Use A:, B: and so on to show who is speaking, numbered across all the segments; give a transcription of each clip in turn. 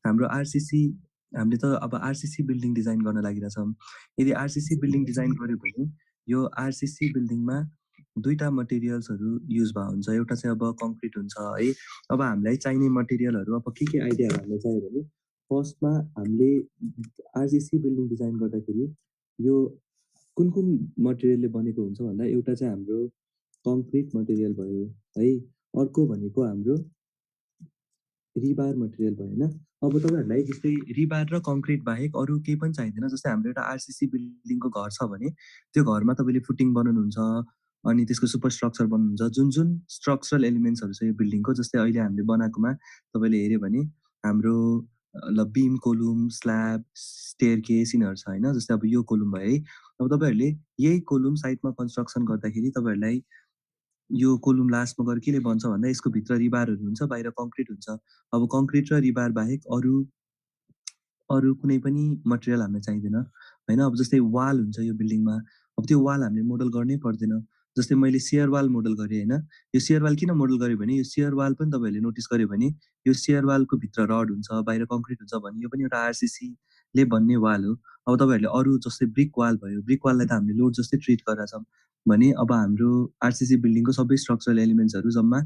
A: हाम्रो आरसीसी हामीले त अब आरसीसी बिल्डिङ डिजाइन गर्न लागिरहेछौँ। यदि आरसीसी बिल्डिङ डिजाइन गर्यो भने यो आरसीसी बिल्डिङमा दुईटा मटेरियल्सहरू युज भएको हुन्छ। एउटा चाहिँ अब कङ्क्रिट हुन्छ है। अब हामीलाई चाहिने मटेरियलहरू अब के आइडियाहरू हामीलाई चाहियो भने फर्स्टमा हामीले आरसीसी बिल्डिङ डिजाइन गर्दाखेरि यो कुन कुन मटेरियलले बनेको हुन्छ भन्दा एउटा चाहिँ हाम्रो कङ्क्रिट मटेरियल भयो है। अर्को भनेको हाम्रो रिबार मटेरियल भयो होइन। अब तपाईँहरूलाई जस्तै रिबार र कङ्क्रिट बाहेक अरू केही पनि चाहिँदैन। जस्तै हाम्रो एउटा आरसीसी बिल्डिङको घर छ भने त्यो घरमा तपाईँले फुटिङ बनाउनुहुन्छ अनि त्यसको सुपर स्ट्रक्चर बनाउनुहुन्छ। जुन जुन स्ट्रक्चरल एलिमेन्ट्सहरू छ यो बिल्डिङको, जस्तै अहिले हामीले बनाएकोमा तपाईँले हेऱ्यो भने हाम्रो बिम, कोलुम, स्ल्याब, स्टेयरकेस यिनीहरू छ होइन। जस्तै अब यो कोलुम भयो है। अब तपाईँहरूले यही कोलुम साइडमा कन्स्ट्रक्सन गर्दाखेरि तपाईँहरूलाई यो कोलुम लास्टमा गएर केले बन्छ भन्दा यसको भित्र रिबारहरू हुन्छ, बाहिर कङ्क्रिट हुन्छ। अब कङ्क्रिट र रिबार बाहेक अरू कुनै पनि मटेरियल हामीलाई चाहिँदैन होइन। अब जस्तै वाल हुन्छ यो बिल्डिङमा, अब त्यो वाल हामीले मोडल गर्नै पर्दैन। जस्तै मैले सेयर वाल मोडल गरेँ होइन। यो सेयर वाल किन मोडल गरेँ भने यो सेयर वाल पनि तपाईँहरूले नोटिस गर्यो भने यो सेयर वालको भित्र रड हुन्छ, बाहिर कङ्क्रिट हुन्छ भने यो पनि एउटा आरसीसीले बन्ने वाल हो। अब तपाईँहरूले अरू जस्तै ब्रिक वाल भयो, ब्रिक वाललाई त हामीले लोड जस्तै ट्रिट गरेका छौँ भने अब हाम्रो आरसीसी बिल्डिङको सबै स्ट्रक्चरल एलिमेन्ट्सहरू जम्मा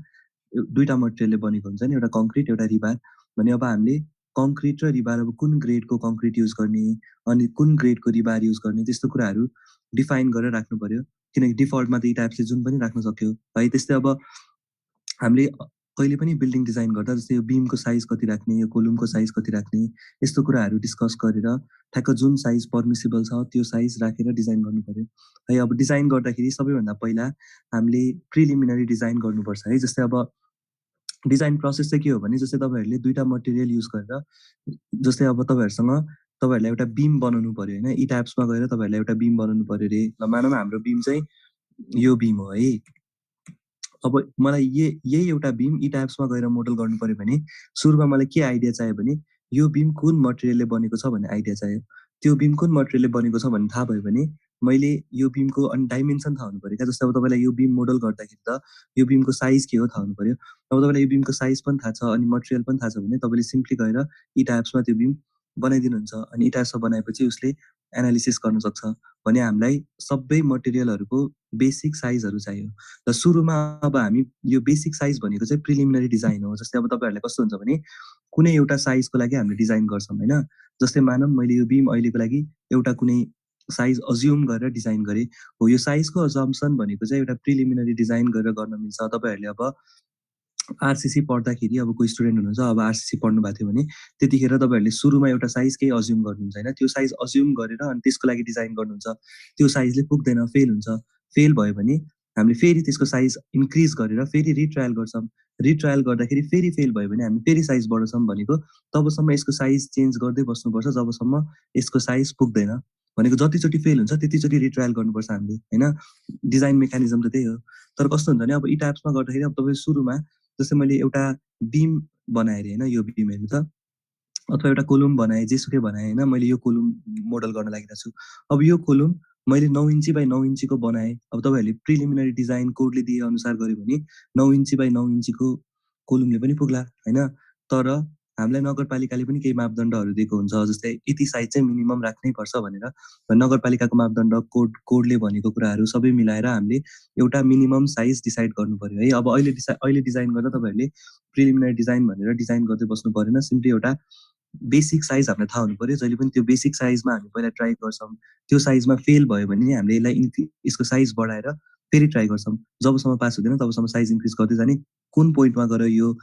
A: दुईटा मटेरियलले बनेको हुन्छ नि, एउटा कङ्क्रिट एउटा रिबार। भने अब हामीले कङ्क्रिट र रिबार अब कुन ग्रेडको कङ्क्रिट युज गर्ने अनि कुन ग्रेडको रिबार युज गर्ने त्यस्तो कुराहरू डिफाइन गरेर राख्नु पर्यो। किनकि डिफल्टमा त यी टाइप्सले जुन पनि राख्न सक्यो है। त्यस्तै अब हामीले कहिले पनि बिल्डिङ डिजाइन गर्दा जस्तै यो बिमको साइज कति राख्ने, यो कोलुमको साइज कति राख्ने, यस्तो कुराहरू डिस्कस गरेर ठ्याक्क जुन साइज पर्मिसिबल छ त्यो साइज राखेर डिजाइन गर्नु पर्यो है। अब डिजाइन गर्दाखेरि सबैभन्दा पहिला हामीले प्रिलिमिनरी डिजाइन गर्नुपर्छ है। जस्तै अब डिजाइन प्रोसेस चाहिँ के हो भने जस्तै तपाईँहरूले दुईटा मटेरियल युज गरेर जस्तै अब तपाईँहरूलाई एउटा बिम बनाउनु पर्यो होइन। यी टाइप्समा गएर तपाईँहरूलाई एउटा बिम बनाउनु पर्यो अरे। ल मानौँ हाम्रो बिम चाहिँ यो बिम हो है। अब मलाई यही एउटा बिम यी टाइप्समा गएर मोडल गर्नु पर्यो भने सुरुमा मलाई के आइडिया चाहियो भने यो बिम कुन मटेरियलले बनेको छ भन्ने आइडिया चाहियो। त्यो बिम कुन मटेरियलले बनेको छ भन्ने थाहा भयो भने मैले यो बिमको अनि डाइमेन्सन थाहा हुनु पर्यो क्या। जस्तै अब तपाईँलाई यो बिम मोडल गर्दाखेरि त यो बिमको साइज के हो थाहा हुनु पर्यो। अब तपाईँलाई यो बिमको साइज पनि थाहा छ अनि मटेरियल पनि थाहा छ भने तपाईँले सिम्पली गएर यी टाइप्समा त्यो बिम बनाइदिनुहुन्छ अनि यी टाइप्समा बनाएपछि उसले एनालिसिस गर्न सक्छ भने हामीलाई सबै मटेरियलहरूको बेसिक साइजहरू चाहियो। र सुरुमा अब हामी यो बेसिक साइज भनेको चाहिँ प्रिलिमिनरी डिजाइन हो। जस्तै अब तपाईँहरूलाई कस्तो हुन्छ भने कुनै एउटा साइजको लागि हामीले डिजाइन गर्छौँ होइन। जस्तै मानौँ मैले यो बिम अहिलेको लागि एउटा कुनै साइज अज्युम गरेर डिजाइन गरेँ हो। यो साइजको अजम्सन भनेको चाहिँ एउटा प्रिलिमिनरी डिजाइन गरेर गर्न मिल्छ। तपाईँहरूले अब आरसीसी पढ्दाखेरि अब कोही स्टुडेन्ट हुनुहुन्छ अब आरसीसी पढ्नु भएको थियो भने त्यतिखेर तपाईँहरूले सुरुमा एउटा साइज केही अज्युम गर्नुहुन्छ होइन। त्यो साइज अज्युम गरेर अनि त्यसको लागि डिजाइन गर्नुहुन्छ। त्यो साइजले पुग्दैन, फेल हुन्छ। फेल भयो भने हामीले फेरि त्यसको साइज इन्क्रिज गरेर फेरि रिट्रायल गर्छौँ। रिट्रायल गर्दाखेरि फेरि फेल भयो भने हामी फेरि साइज बढाउँछौँ। भनेको तबसम्म यसको साइज चेन्ज गर्दै बस्नुपर्छ जबसम्म यसको साइज पुग्दैन। भनेको जतिचोटि फेल हुन्छ त्यतिचोटि रिट्रायल गर्नुपर्छ हामीले होइन। डिजाइन मेकानिजम त त्यही हो। तर कस्तो हुन्छ भने अब यी टाइप्समा गर्दाखेरि अब तपाईँ सुरुमा जस्तै मैले एउटा बिम बनाएँ अरे होइन, यो बिम हेर्नु त, अथवा एउटा कोलुम बनाएँ, जेसुकै बनाएँ होइन। मैले यो कोलुम मोडल गर्न लागिरहेको छु। अब यो कोलुम मैले 9 इन्ची बाई 9 इन्चीको बनाएँ। अब तपाईँहरूले प्रिलिमिनरी डिजाइन कोडले दिए अनुसार गऱ्यो भने 9 इन्ची बाई 9 इन्चीको कोलुमले पनि पुग्ला होइन। तर हामीलाई नगरपालिकाले पनि केही मापदण्डहरू दिएको हुन्छ, जस्तै यति साइज चाहिँ मिनिमम राख्नै पर्छ भनेर। नगरपालिकाको मापदण्ड कोडले भनेको कुराहरू सबै मिलाएर हामीले एउटा मिनिमम साइज डिसाइड गर्नु पर्यो है। अब अहिले डिजाइन गर्दा तपाईँहरूले प्रिलिमिनरी डिजाइन भनेर डिजाइन गर्दै बस्नु परेन। सिम्पली एउटा बेसिक साइज हामीलाई थाहा हुनु पर्यो। जहिले पनि त्यो बेसिक साइजमा हामी पहिला ट्राई गर्छौँ। त्यो साइजमा फेल भयो भने हामीले यसको साइज बढाएर फेरि ट्राई गर्छौँ। जबसम्म पास हुँदैन तबसम्म साइज इन्क्रिज गर्दै जाने। कुन पोइन्टमा गएर यो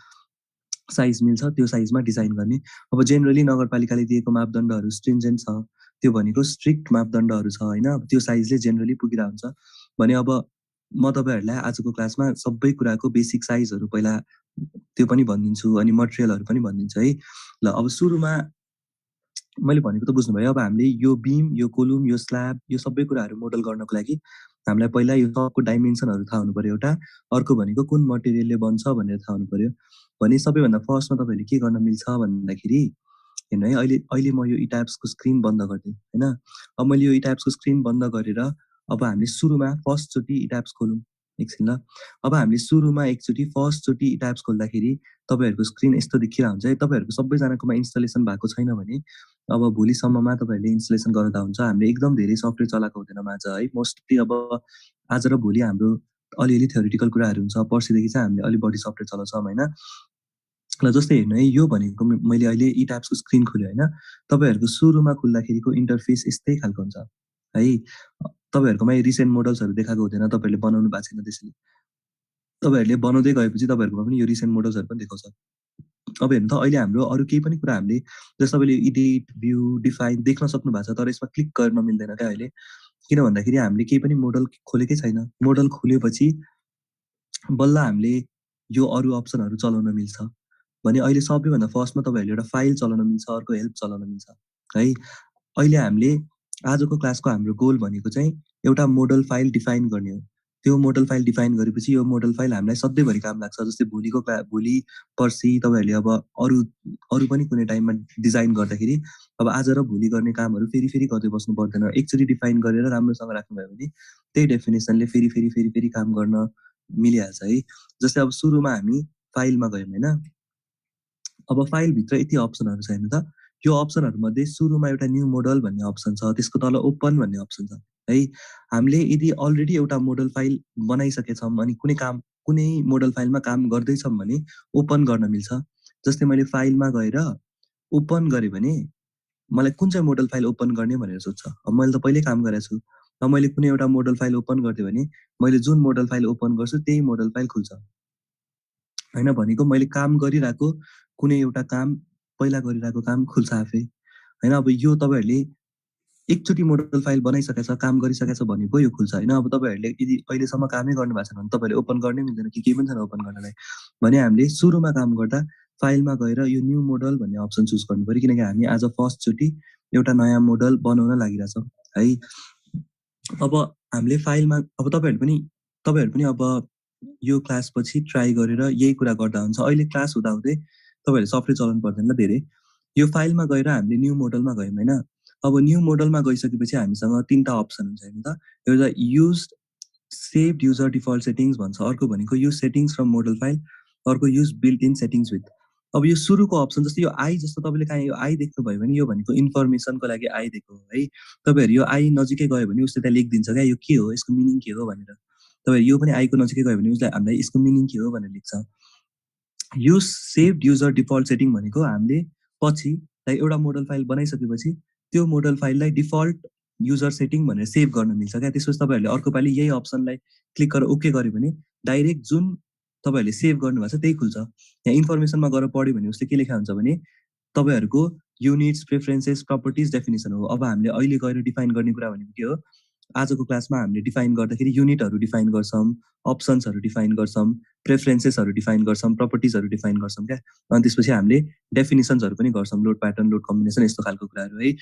A: साइज मिल्छ त्यो साइजमा डिजाइन गर्ने। अब जेनरली नगरपालिकाले दिएको मापदण्डहरू स्ट्रिन्जेन्ट छ, त्यो भनेको स्ट्रिक्ट मापदण्डहरू छ होइन। अब त्यो साइजले जेनरली पुगिरहेको हुन्छ भने अब म तपाईँहरूलाई आजको क्लासमा सबै कुराको बेसिक साइजहरू पहिला त्यो पनि भनिदिन्छु अनि मटेरियलहरू पनि भनिदिन्छु है। ल अब सुरुमा मैले भनेको त बुझ्नुभयो। अब हामीले यो बिम, यो कोलुम, यो स्ल्याब, यो सबै कुराहरू मोडल गर्नको लागि हामीलाई पहिला यो सबको डाइमेन्सनहरू थाहा हुनु पर्यो एउटा। अर्को भनेको कुन मटेरियलले बन्छ भनेर थाहा हुनु पर्यो। भने सबैभन्दा फर्स्टमा तपाईँहरूले के गर्न मिल्छ भन्दाखेरि हेर्नु है, अहिले म यो इटाप्सको स्क्रिन बन्द गरिदिएँ होइन। अब मैले यो इटाप्सको स्क्रिन बन्द गरेर अब हामीले सुरुमा फर्स्टचोटि इटाप्स खोलौँ एकछिन ल। अब हामीले सुरुमा एकचोटि फर्स्टचोटि ट्याब्स खोल्दाखेरि तपाईँहरूको स्क्रिन यस्तो देखिरहेको हुन्छ है। तपाईँहरूको सबैजनाकोमा इन्स्टलेसन भएको छैन भने अब भोलिसम्ममा तपाईँहरूले इन्स्टलेसन गर्दा हुन्छ। हामीले एकदम धेरै सफ्टवेयर चलाएको हुँदैन माझ है। मोस्टली अब आज र भोलि हाम्रो अलिअलि थ्योरिटिकल कुराहरू हुन्छ। पर्सिदेखि चाहिँ हामीले अलिक बढी सफ्टवेयर चलाउँछौँ होइन। ल जस्तै हेर्नु है, यो भनेको मैले अहिले ई ट्याब्सको स्क्रिन खोलेँ होइन। तपाईँहरूको सुरुमा खुल्दाखेरिको इन्टरफेस यस्तै खालको हुन्छ है। तपाईँहरूकोमा रिसेन्ट मोडल्सहरू देखाएको हुँदैन, तपाईँहरूले बनाउनु भएको छैन त्यसैले। तपाईँहरूले बनाउँदै गएपछि तपाईँहरूकोमा पनि यो रिसेन्ट मोडल्सहरू पनि देखाउँछ। अब हेर्नु त अहिले हाम्रो अरू केही पनि कुरा हामीले जस्तो तपाईँले एडिट, भ्यू, डिफाइन देख्न सक्नु भएको छ, तर यसमा क्लिक गर्न मिल्दैन क्या अहिले। किन भन्दाखेरि हामीले केही पनि मोडल खोलेकै छैन। मोडल खोलेपछि बल्ल हामीले यो अरू अप्सनहरू चलाउन मिल्छ भने अहिले सबैभन्दा फर्स्टमा तपाईँहरूले एउटा फाइल चलाउन मिल्छ, अर्को हेल्प चलाउन मिल्छ है। अहिले हामीले आजको क्लासको हाम्रो गोल भनेको चाहिँ एउटा मोडल फाइल डिफाइन गर्ने हो। त्यो मोडल फाइल डिफाइन गरेपछि यो मोडल फाइल हामीलाई सधैँभरि काम लाग्छ। जस्तै भोलि पर्सि तपाईँहरूले अब अरू पनि कुनै टाइममा डिजाइन गर्दाखेरि अब आज र भोलि गर्ने कामहरू फेरि फेरि गर्दै बस्नु पर्दैन। एकचोटि डिफाइन गरेर राम्रोसँग राख्नुभयो भने त्यही डेफिनेसनले फेरि फेरि काम गर्न मिलिहाल्छ है। जस्तै अब सुरुमा हामी फाइलमा गयौँ होइन। अब फाइलभित्र यति अप्सनहरू छ हेर्नु त। यो अप्सनहरूमध्ये सुरुमा एउटा न्यू मोडल भन्ने अप्सन छ, त्यसको तल ओपन भन्ने अप्सन छ है। हामीले यदि अलरेडी एउटा मोडल फाइल बनाइसकेछौँ अनि कुनै मोडल फाइलमा काम गर्दैछौँ भने ओपन गर्न मिल्छ। जस्तै मैले फाइलमा गएर ओपन गरेँ भने मलाई कुन चाहिँ मोडल फाइल ओपन गर्ने भनेर सोध्छ। अब मैले त पहिल्यै काम गरेको छु। अब मैले कुनै एउटा मोडल फाइल ओपन गरिदिएँ भने मैले जुन मोडल फाइल ओपन गर्छु त्यही मोडल फाइल खुल्छ होइन। भनेको मैले काम गरिरहेको कुनै एउटा काम पहिला गरिरहेको काम खुल्छ आफै होइन। अब यो तपाईँहरूले एकचोटि मोडल फाइल बनाइसकेको छ, काम गरिसकेको छ भने पो यो खुल्छ होइन। अब तपाईँहरूले यदि अहिलेसम्म कामै गर्नु भएको छैन भने तपाईँहरूले ओपन गर्नै मिल्दैन कि केही पनि छैन ओपन गर्नलाई भने हामीले सुरुमा काम गर्दा फाइलमा गएर यो न्यू मोडल भन्ने अप्सन चुज गर्नु पऱ्यो। किनकि हामी आज फर्स्टचोटि एउटा नयाँ मोडल बनाउन लागिरहेछौँ है। अब हामीले फाइलमा अब तपाईँहरू पनि अब यो क्लासपछि ट्राई गरेर यही कुरा गर्दा हुन्छ। अहिले क्लास हुँदाहुँदै तपाईँहरूले सफ्टवेयर चलाउनु पर्दैन धेरै। यो फाइलमा गएर हामीले न्यू मोडलमा गयौँ होइन। अब न्यू मोडलमा गइसकेपछि हामीसँग 3टा अप्सन हुन्छ हेर्नु त। एउटा use saved user default settings भन्छ, अर्को भनेको use settings from model file, अर्को use built in settings with. अब यो सुरुको अप्सन जस्तो यो आई जस्तो तपाईँले कहाँ यो आई देख्नुभयो भने यो भनेको इन्फर्मेसनको लागि आई दिएको हो है। तपाईँहरू यो आई नजिकै गयो भने उसले त्यहाँ लेखिदिन्छ क्या यो के हो, यसको मिनिङ के हो भनेर। तपाईँहरू यो पनि आईको नजिकै गयो भने उसले हामीलाई यसको मिनिङ के हो भनेर लेख्छ। Use saved user default setting भनेको हामीले पछि एउटा मोडल फाइल बनाइसकेपछि त्यो मोडल फाइललाई डिफल्ट युजर सेटिङ भनेर सेभ गर्न मिल्छ क्या। त्यसपछि तपाईँहरूले अर्को पालि यही अप्सनलाई क्लिक गरेर ओके गर्यो भने डाइरेक्ट जुन तपाईँहरूले सेभ गर्नुभएको छ त्यही खुल्छ। यहाँ इन्फर्मेसनमा गएर पढ्यो भने उसले के लेखा हुन्छ भने तपाईँहरूको युनिट्स, प्रेफरेन्सेस, प्रपर्टिज, डेफिनेसन हो। अब हामीले अहिले गएर डिफाइन गर्ने कुरा भनेको के हो, आजको क्लासमा हामीले डिफाइन गर्दाखेरि युनिटहरू डिफाइन गर्छौँ, अप्सन्सहरू डिफाइन गर्छौँ, प्रेफरेन्सेसहरू डिफाइन गर्छौँ, प्रपर्टिजहरू डिफाइन गर्छौँ क्या। अनि त्यसपछि हामीले डेफिनेसन्सहरू पनि गर्छौँ, लोड प्याटर्न, लोड कम्बिनेसन यस्तो खालको कुराहरू है।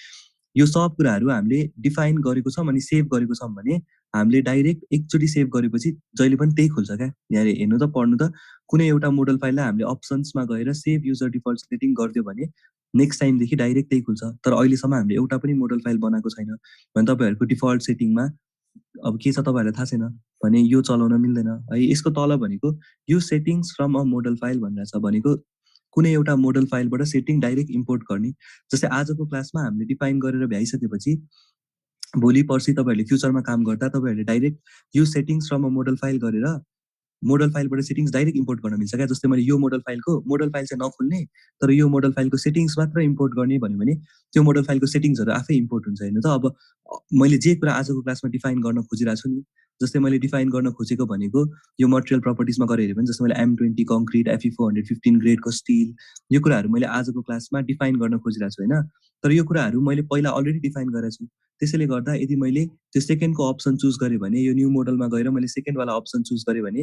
A: यो सब कुराहरू हामीले डिफाइन गरेको छौँ अनि सेभ गरेको छौँ भने हामीले डाइरेक्ट एकचोटि सेभ गरेपछि जहिले पनि त्यही खुल्छ क्या। यहाँ हेर्नु त पढ्नु त, कुनै एउटा मोडल फाइललाई हामीले अप्सन्समा गएर सेभ युजर डिफल्ट सेटिङ गरिदियो भने नेक्स्ट टाइमदेखि डाइरेक्ट त्यही खुल्छ। तर अहिलेसम्म हामीले एउटा पनि मोडल फाइल बनाएको छैन भने तपाईँहरूको डिफल्ट सेटिङमा अब के छ तपाईँहरूलाई थाहा छैन भने यो चलाउन मिल्दैन है। यसको तल भनेको यो settings from a model file भनेर छ, भनेको कुनै एउटा मोडल फाइलबाट सेटिङ डाइरेक्ट इम्पोर्ट गर्ने। जस्तै आजको क्लासमा हामीले डिफाइन गरेर भ्याइसकेपछि भोलि पर्सि तपाईँहरूले फ्युचरमा काम गर्दा तपाईँहरूले डाइरेक्ट यो settings from a model file गरेर मोडल फाइलबाट सेटिङ्स डाइरेक्ट इम्पोर्ट गर्न मिल्छ क्या। जस्तै मैले यो मोडल फाइल चाहिँ नखोल्ने तर यो मोडल फाइलको सेटिङ्स मात्र इम्पोर्ट गर्ने भन्यो भने त्यो मोडल फाइलको सेटिङ्सहरू आफै इम्पोर्ट हुन्छ हेर्नु त। अब मैले जे कुरा आजको क्लासमा डिफाइन गर्न खोजिरहेको छु नि, जस्तै मैले डिफाइन गर्न खोजेको भनेको यो मटेरियल प्रपर्टिजमा गएर हेऱ्यो भने जस्तै मैले M20 कङ्क्रिट, FE415 ग्रेडको स्टिल, यो कुराहरू मैले आजको क्लासमा डिफाइन गर्न खोजिरहेको छु होइन। तर यो कुराहरू मैले पहिला अलरेडी डिफाइन गरेको छु। त्यसैले गर्दा यदि मैले त्यो सेकेन्डको अप्सन चुज गरेँ भने यो न्यू मोडलमा गएर मैले सेकेन्डवाला अप्सन चुज गरेँ भने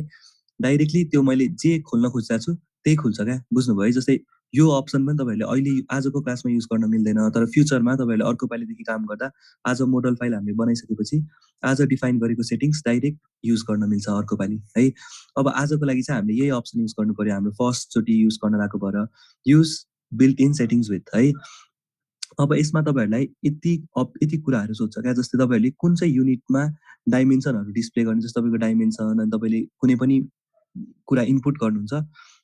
A: डाइरेक्टली त्यो मैले जे खोल्न खोजिरहेको छु त्यही खुल्छ क्या। बुझ्नुभयो है। जस्तै यो अप्सन पनि तपाईँहरूले अहिले आजको क्लासमा युज गर्न मिल्दैन, तर फ्युचरमा तपाईँहरूले अर्को पालिदेखि काम गर्दा आज मोडल फाइल हामीले बनाइसकेपछि आज डिफाइन गरेको सेटिङ्स डाइरेक्ट युज गर्न मिल्छ अर्को पालि है। अब आजको लागि चाहिँ हामीले यही अप्सन युज गर्नु पर्यो, हाम्रो फर्स्टचोटि युज गर्न लागेको भएर use built in settings with है। अब यसमा तपाईँहरूलाई यति कुराहरू सोध्छ क्या, जस्तै तपाईँहरूले कुन चाहिँ युनिटमा डाइमेन्सनहरू डिस्प्ले गर्ने, जस्तो तपाईँको डाइमेन्सन अनि तपाईँले कुनै पनि कुरा इनपुट गर्नुहुन्छ,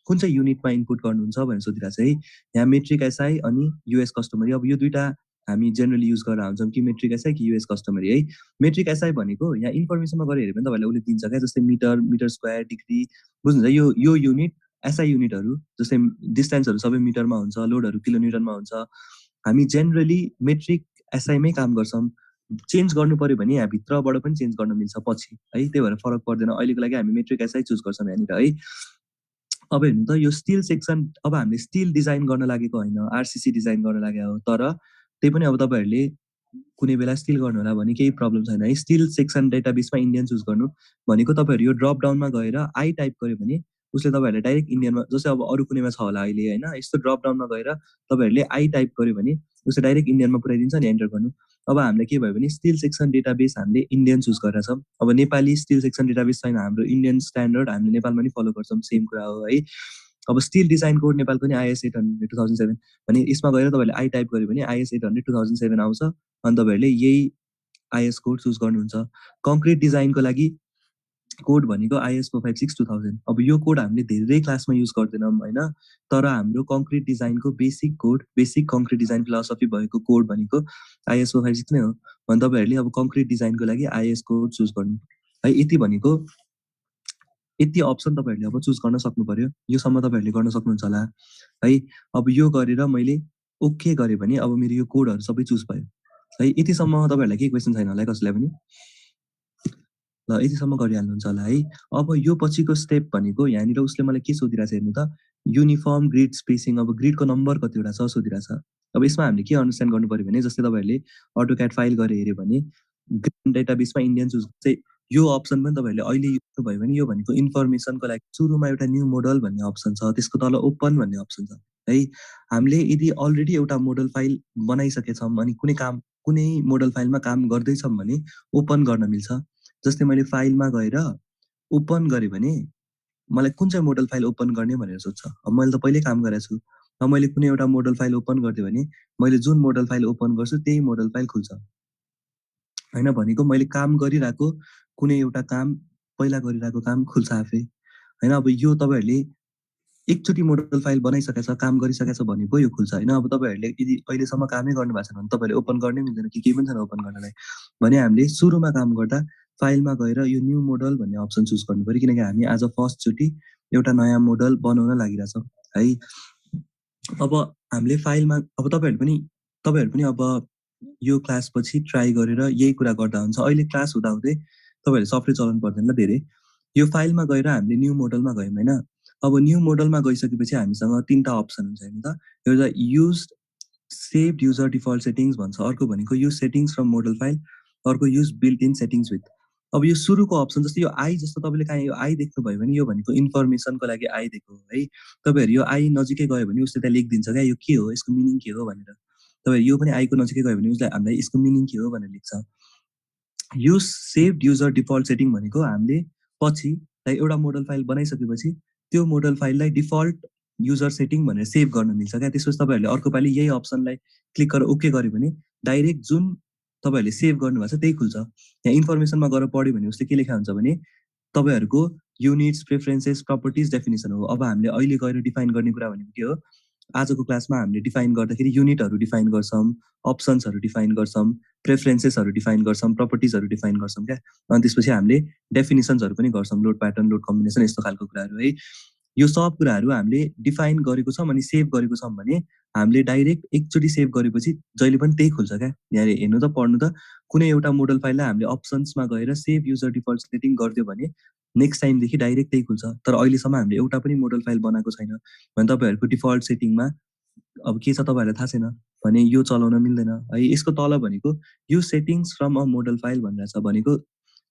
A: कुन चाहिँ युनिटमा इनपुट गर्नुहुन्छ भनेर सोधिरहेको छ है। यहाँ मेट्रिक एसआई अनि युएस कस्टमरी, अब यो दुइटा हामी जेनरली युज गरेर हुन्छौँ कि मेट्रिक एसआई कि युएस कस्टमरी है। मेट्रिक एसआई भनेको यहाँ इन्फर्मेसनमा गएर हेऱ्यो भने तपाईँहरूलाई उसले दिन्छ क्या, जस्तै मिटर, मिटर स्क्वायर, डिग्री, बुझ्नुहुन्छ, यो युनिट एसआई युनिटहरू जस्तै डिस्टेन्सहरू सबै मिटरमा हुन्छ, लोडहरू किलोमिटरमा हुन्छ। हामी जेनरली मेट्रिक एसआईमै काम गर्छौँ। चेन्ज गर्नु पर्यो भने यहाँ भित्रबाट पनि चेन्ज गर्न मिल्छ पछि है, त्यही भएर फरक पर्दैन। अहिलेको लागि हामी मेट्रिक एसआई चुज गर्छौँ यहाँनिर है। अब हेर्नु त यो स्टिल सेक्सन, अब हामीले स्टिल डिजाइन गर्न लागेको होइन, आरसिसी डिजाइन गर्न लागेको हो, तर त्यही पनि अब तपाईँहरूले कुनै बेला स्टिल गर्नु होला भने केही प्रब्लम छैन है। स्टिल सेक्सन डेटाबेसमा इन्डियन चुज गर्नु भनेको तपाईँहरू यो ड्रप डाउनमा गएर आई टाइप गर्यो भने उसले तपाईँहरूलाई डाइरेक्ट इन्डियनमा, जस्तै अब अरू कुनैमा छ होला अहिले होइन, यस्तो ड्रप डाउनमा गएर तपाईँहरूले आई टाइप गर्यो भने उसले डाइरेक्ट इन्डियनमा पुऱ्याइदिन्छ नि, एन्टर गर्नु। अब हामीलाई के भयो भने स्टिल सेक्सन डेटाबेस हामीले इन्डियन चुज गरेर छौँ। अब नेपाली स्टिल सेक्सन डेटाबेस छैन, हाम्रो इन्डियन स्ट्यान्डर्ड हामीले नेपालमा नि फलो गर्छौँ, सेम कुरा हो है। अब स्टिल डिजाइन कोड नेपालको नि आइएस 800 2007 भने यसमा गएर तपाईँहरूले आई टाइप गर्यो भने आइएस 800 2007 आउँछ अनि तपाईँहरूले यही आइएस कोड चुज गर्नुहुन्छ। कङ्क्रिट डिजाइनको लागि कोड भनेको आइएस 456 2000। अब यो कोड हामीले धेरै क्लासमा युज गर्दैनौँ होइन, तर हाम्रो कङ्क्रिट डिजाइनको basic code, basic concrete design philosophy भएको कोड भनेको आइएस 456 नै हो। भने तपाईँहरूले अब कङ्क्रिट डिजाइनको लागि आइएस कोड चुज गर्नु है। यति भनेको यति अप्सन तपाईँहरूले अब चुज गर्न सक्नु पर्यो। योसम्म तपाईँहरूले गर्न सक्नुहुन्छ होला है। अब यो गरेर मैले ओके गरेँ भने अब मेरो यो कोडहरू सबै चुज भयो है। यतिसम्म तपाईँहरूलाई केही क्वेसन छैन होला है कसैलाई पनि? ल यतिसम्म गरिहाल्नुहुन्छ होला है। अब यो पछिको स्टेप भनेको यहाँनिर उसले मलाई के सोधिरहेछ हेर्नु त, युनिफर्म ग्रिड स्पेसिङ, अब ग्रिडको नम्बर कतिवटा छ सोधिरहेछ। अब यसमा हामीले के अन्डरस्ट्यान्ड गर्नु पर्यो भने, जस्तै तपाईँहरूले अटोक्याड फाइल गरेर हेऱ्यो भने ग्रिड डेटाबेसमा इन्डियन चुज चाहिँ यो अप्सन पनि तपाईँहरूले अहिले युज भयो भने यो भनेको इन्फर्मेसनको लागि सुरुमा एउटा न्यू मोडल भन्ने अप्सन छ, त्यसको तल ओपन भन्ने अप्सन छ है। हामीले यदि अलरेडी एउटा मोडल फाइल बनाइसकेछौँ अनि कुनै मोडल फाइलमा काम गर्दैछौँ भने ओपन गर्न मिल्छ। जस्तै मैले फाइलमा गएर ओपन गरेँ भने मलाई कुन चाहिँ मोडल फाइल ओपन गर्ने भनेर सोध्छ। अब मैले त पहिल्यै काम गरेको छु। अब मैले कुनै एउटा मोडल फाइल ओपन गरिदिएँ भने मैले जुन मोडल फाइल ओपन गर्छु त्यही मोडल फाइल खुल्छ होइन। भनेको मैले काम गरिरहेको कुनै एउटा काम, पहिला गरिरहेको काम खुल्छ आफै होइन। अब यो तपाईँहरूले एकचोटि मोडल फाइल बनाइसकेको छ, काम गरिसकेको छ भने पो यो खुल्छ होइन। अब तपाईँहरूले यदि अहिलेसम्म कामै गर्नु भएको छैन भने तपाईँहरूले ओपन गर्नै मिल्दैन कि केही पनि छैन ओपन गर्नलाई भने हामीले सुरुमा काम गर्दा फाइलमा गएर यो न्यू मोडल भन्ने अप्सन चुज गर्नु पऱ्यो, किनकि हामी आज फर्स्टचोटि एउटा नयाँ मोडल बनाउन लागिरहेछौँ है। अब हामीले फाइलमा, अब तपाईँहरू पनि अब यो क्लासपछि ट्राई गरेर यही कुरा गर्दा हुन्छ। अहिले क्लास हुँदाहुँदै तपाईँहरूले सफ्टवेयर चलाउनु पर्दैन धेरै। यो फाइलमा गएर हामीले न्यू मोडलमा गयौँ होइन। अब न्यू मोडलमा गइसकेपछि हामीसँग तीनवटा अप्सन हुन्छ हेर्नु त। एउटा use saved user default settings भन्छ, अर्को भनेको use settings from model file, अर्को use built in settings with. अब यो सुरुको अप्सन जस्तो यो आई, जस्तो तपाईँले कहाँ यो आई देख्नुभयो भने यो भनेको इन्फर्मेसनको लागि आई दिएको हो है। तपाईँहरू यो आई नजिकै गयो भने उसले त्यहाँ लेखिदिन्छ क्या यो के हो, यसको मिनिङ के हो भनेर। तपाईँ यो पनि आईको नजिकै गयो भने उसले हामीलाई यसको मिनिङ के हो भनेर लेख्छ। Use saved user default setting भनेको हामीले पछि एउटा मोडल फाइल बनाइसकेपछि त्यो मोडल फाइललाई डिफल्ट युजर सेटिङ भनेर सेभ गर्न मिल्छ क्या। त्यसपछि तपाईँहरूले अर्को पालि यही अप्सनलाई क्लिक गरेर ओके गर्यो भने डाइरेक्ट जुन तपाईँहरूले सेभ गर्नुभएको छ त्यही खुल्छ। यहाँ इन्फर्मेसनमा गएर पढ्यो भने उसले के लेखा हुन्छ भने तपाईँहरूको युनिट्स, प्रेफरेन्सेस, प्रपर्टिज, डेफिनेसन हो। अब हामीले अहिले गएर डिफाइन गर्ने कुरा भनेको के हो, आजको क्लासमा हामीले डिफाइन गर्दाखेरि युनिटहरू डिफाइन गर्छौँ, अप्सन्सहरू डिफाइन गर्छौँ, प्रेफरेन्सेसहरू डिफाइन गर्छौँ, प्रपर्टिजहरू डिफाइन गर्छौँ क्या। अनि त्यसपछि हामीले डेफिनेसन्सहरू पनि गर्छौँ, लोड प्याटर्न, लोड कम्बिनेसन, यस्तो खालको कुराहरू है। यो सब कुराहरू हामीले डिफाइन गरेको छौँ अनि सेभ गरेको छौँ भने हामीले डाइरेक्ट एकचोटि सेभ गरेपछि जहिले पनि त्यही खुल्छ क्या। यहाँ हेर्नु त, पढ्नु त, कुनै एउटा मोडल फाइललाई हामीले अप्सन्समा गएर सेभ युजर डिफल्ट सेटिङ गरिदियो भने नेक्स्ट टाइमदेखि डाइरेक्ट त्यही खुल्छ। तर अहिलेसम्म हामीले एउटा पनि मोडल फाइल बनाएको छैन भने तपाईँहरूको डिफल्ट सेटिङमा अब के छ तपाईँहरूलाई थाहा छैन भने यो चलाउन मिल्दैन है। यसको तल भनेको यो settings from a model file भनेर छ, भनेको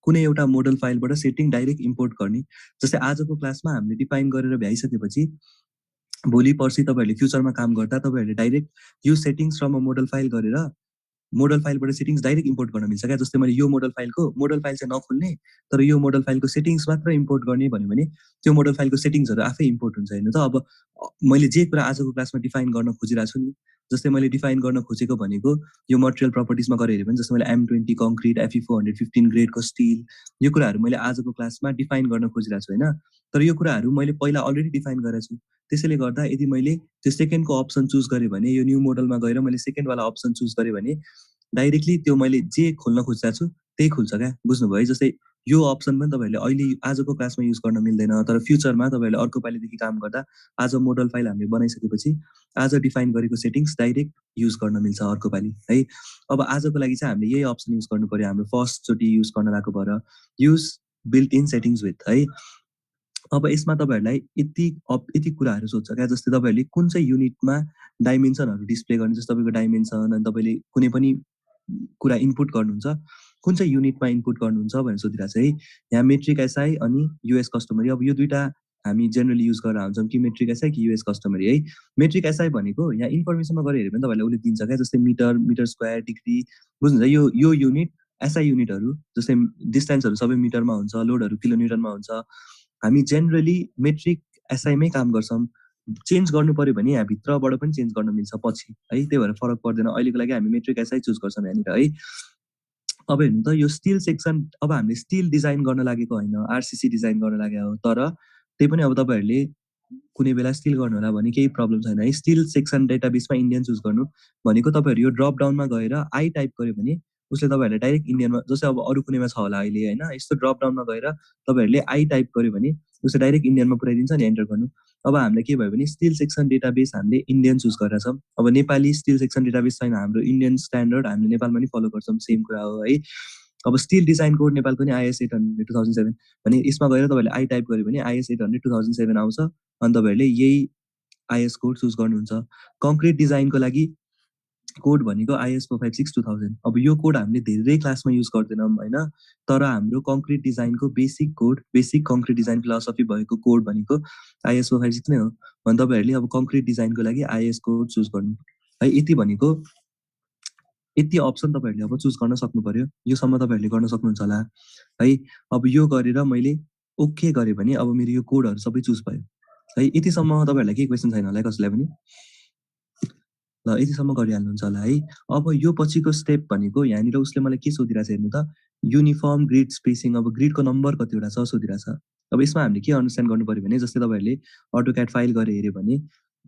A: कुनै एउटा मोडल फाइलबाट सेटिङ डाइरेक्ट इम्पोर्ट गर्ने। जस्तै आजको क्लासमा हामीले डिफाइन गरेर भ्याइसकेपछि भोलि पर्सि तपाईँहरूले फ्युचरमा काम गर्दा तपाईँहरूले डाइरेक्ट यो settings from a model file गरेर मोडल फाइलबाट सेटिङ्स डाइरेक्ट इम्पोर्ट गर्न मिल्छ क्या। जस्तै मैले यो मोडल फाइल चाहिँ नखोल्ने तर यो मोडल फाइलको सेटिङ्स मात्र इम्पोर्ट गर्ने भन्यो भने त्यो मोडल फाइलको सेटिङ्सहरू आफै इम्पोर्ट हुन्छ हेर्नु त। अब मैले जे कुरा आजको क्लासमा डिफाइन गर्न खोजिरहेको छु नि जस्तै मैले डिफाइन गर्न खोजेको भनेको यो मटेरियल प्रपर्टिजमा गएर हेऱ्यो भने जस्तै मैले M20 कङ्क्रिट, Fe415 ग्रेडको स्टिल, यो कुराहरू मैले आजको क्लासमा डिफाइन गर्न खोजिरहेको छु होइन। तर यो कुराहरू मैले पहिला अलरेडी डिफाइन गरेको छु। त्यसैले गर्दा यदि मैले त्यो सेकेन्डको अप्सन चुज गरेँ भने, यो न्यू मोडलमा गएर मैले सेकेन्डवाला अप्सन चुज गरेँ भने डाइरेक्टली त्यो मैले जे खोल्न खोजिरहेको छु त्यही खुल्छ क्या। बुझ्नुभयो? जस्तै यो अप्सन पनि तपाईँहरूले अहिले आजको क्लासमा युज गर्न मिल्दैन, तर फ्युचरमा तपाईँहरूले अर्को पालिदेखि काम गर्दा आज मोडल फाइल हामीले बनाइसकेपछि आज डिफाइन गरेको सेटिङ्स डाइरेक्ट युज गर्न मिल्छ अर्को पालि है। अब आजको लागि चाहिँ हामीले यही अप्सन युज गर्नु पर्यो हाम्रो फर्स्टचोटि युज गर्न लागेको भएर, use built in settings with है। अब यसमा तपाईँहरूलाई यति कुराहरू सोध्छ क्या, जस्तै तपाईँहरूले कुन चाहिँ युनिटमा डाइमेन्सनहरू डिस्प्ले गर्ने, जस्तो तपाईँको डाइमेन्सन अनि तपाईँले कुनै पनि कुरा इनपुट गर्नुहुन्छ, कुन चाहिँ युनिटमा इनपुट गर्नुहुन्छ भनेर सोधिरहेको छ है। यहाँ मेट्रिक एसआई अनि युएस कस्टमरी, अब यो दुइटा हामी जेनरली युज गरेर हुन्छौँ कि मेट्रिक एसआई कि युएस कस्टमरी है। मेट्रिक एसआई भनेको यहाँ इन्फर्मेसनमा गएर हेऱ्यो भने तपाईँलाई उसले दिन्छ क्या, जस्तै मिटर, मिटर स्क्वायर, डिग्री, बुझ्नुहुन्छ? यो युनिट एसआई युनिटहरू जस्तै डिस्टेन्सहरू सबै मिटरमा हुन्छ, लोडहरू किलोमिटरमा हुन्छ। हामी जेनरली मेट्रिक एसआईमै काम गर्छौँ। चेन्ज गर्नु पर्यो भने यहाँ भित्रबाट पनि चेन्ज गर्न मिल्छ पछि है, त्यही भएर फरक पर्दैन। अहिलेको लागि हामी मेट्रिक एसआई चुज गर्छौँ यहाँनिर है। अब हेर्नु त यो स्टिल सेक्सन, अब हामीले स्टिल डिजाइन गर्न लागेको होइन, आरसिसी डिजाइन गर्न लागेको हो। तर त्यही पनि अब तपाईँहरूले कुनै बेला स्टिल गर्नु होला भने केही प्रब्लम छैन है। स्टिल सेक्सन डेटाबेसमा इन्डियन चुज गर्नु भनेको तपाईँहरू यो ड्रप डाउनमा गएर आई टाइप गर्यो भने उसले तपाईँहरूलाई डाइरेक्ट इन्डियनमा, जस्तै अब अरू कुनैमा छ होला अहिले होइन, यस्तो ड्रप डाउनमा गएर तपाईँहरूले आई टाइप गर्यो भने उसले डाइरेक्ट इन्डियनमा पुऱ्याइदिन्छ नि एन्टर गर्नु। अब हामीलाई के भयो भने स्टिल सेक्सन डेटाबेस हामीले इन्डियन चुज गरेर छौँ। अब नेपाली स्टिल सेक्सन डेटाबेस छैन, हाम्रो इन्डियन स्ट्यान्डर्ड हामीले नेपालमा नि फलो गर्छौँ, सेम कुरा हो है। अब स्टिल डिजाइन कोड नेपालको नि IS 800 2007 भने यसमा गएर तपाईँहरूले आई टाइप गर्यो भने IS 800 2007 आउँछ अनि तपाईँहरूले यही IS कोड चुज गर्नुहुन्छ। कङ्क्रिट डिजाइनको लागि कोड भनेको IS 456 2000। अब यो कोड हामीले धेरै क्लासमा युज गर्दैनौँ होइन, तर हाम्रो कङ्क्रिट डिजाइनको basic code, basic concrete design philosophy भएको कोड भनेको IS 456 नै हो। भने तपाईँहरूले अब कङ्क्रिट डिजाइनको लागि IS कोड चुज गर्नु है। यति भनेको यति अप्सन तपाईँहरूले अब चुज गर्न सक्नु पर्यो। योसम्म तपाईँहरूले गर्न सक्नुहुन्छ होला है। अब यो गरेर मैले ओके गरेँ भने अब मेरो यो कोडहरू सबै चुज भयो है। यतिसम्म तपाईँहरूलाई केही क्वेसन छैन होला कसैलाई पनि? ल यतिसम्म गरिहाल्नुहुन्छ होला है। अब यो पछिको स्टेप भनेको यहाँनिर उसले मलाई के सोधिरहेछ हेर्नु त, युनिफर्म ग्रिड स्पेसिङ, अब ग्रिडको नम्बर कतिवटा छ सोधिरहेछ। अब यसमा हामीले के अन्डरस्ट्यान्ड गर्नु पर्यो भने जस्तै तपाईँहरूले अटोक्याड फाइल गरेर हेऱ्यो भने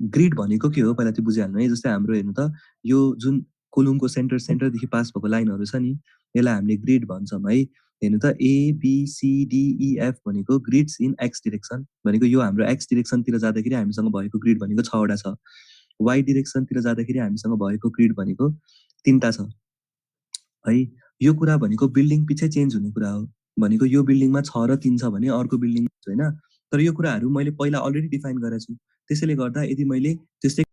A: ग्रिड भनेको के हो पहिला त्यो बुझिहाल्नु है। जस्तै हाम्रो हेर्नु त यो जुन कोलुमको सेन्टरदेखि पास भएको लाइनहरू छ नि, यसलाई हामीले ग्रिड भन्छौँ है। हेर्नु त ABCDEF भनेको ग्रिड्स इन एक्स डिरेक्सन भनेको यो हाम्रो एक्स डिरेक्सनतिर जाँदाखेरि हामीसँग भएको ग्रिड भनेको 6वटा छ। वाइ डिरेक्सनतिर जाँदाखेरि हामीसँग भएको ग्रिड भनेको 3टा छ है। यो कुरा भनेको बिल्डिङ पछि चेन्ज हुने कुरा हो। भनेको यो बिल्डिङमा 6 र 3 छ भने अर्को बिल्डिङ होइन। तर यो कुराहरू मैले पहिला अलरेडी डिफाइन गरेको छु। त्यसैले गर्दा यदि मैले त्यस्तै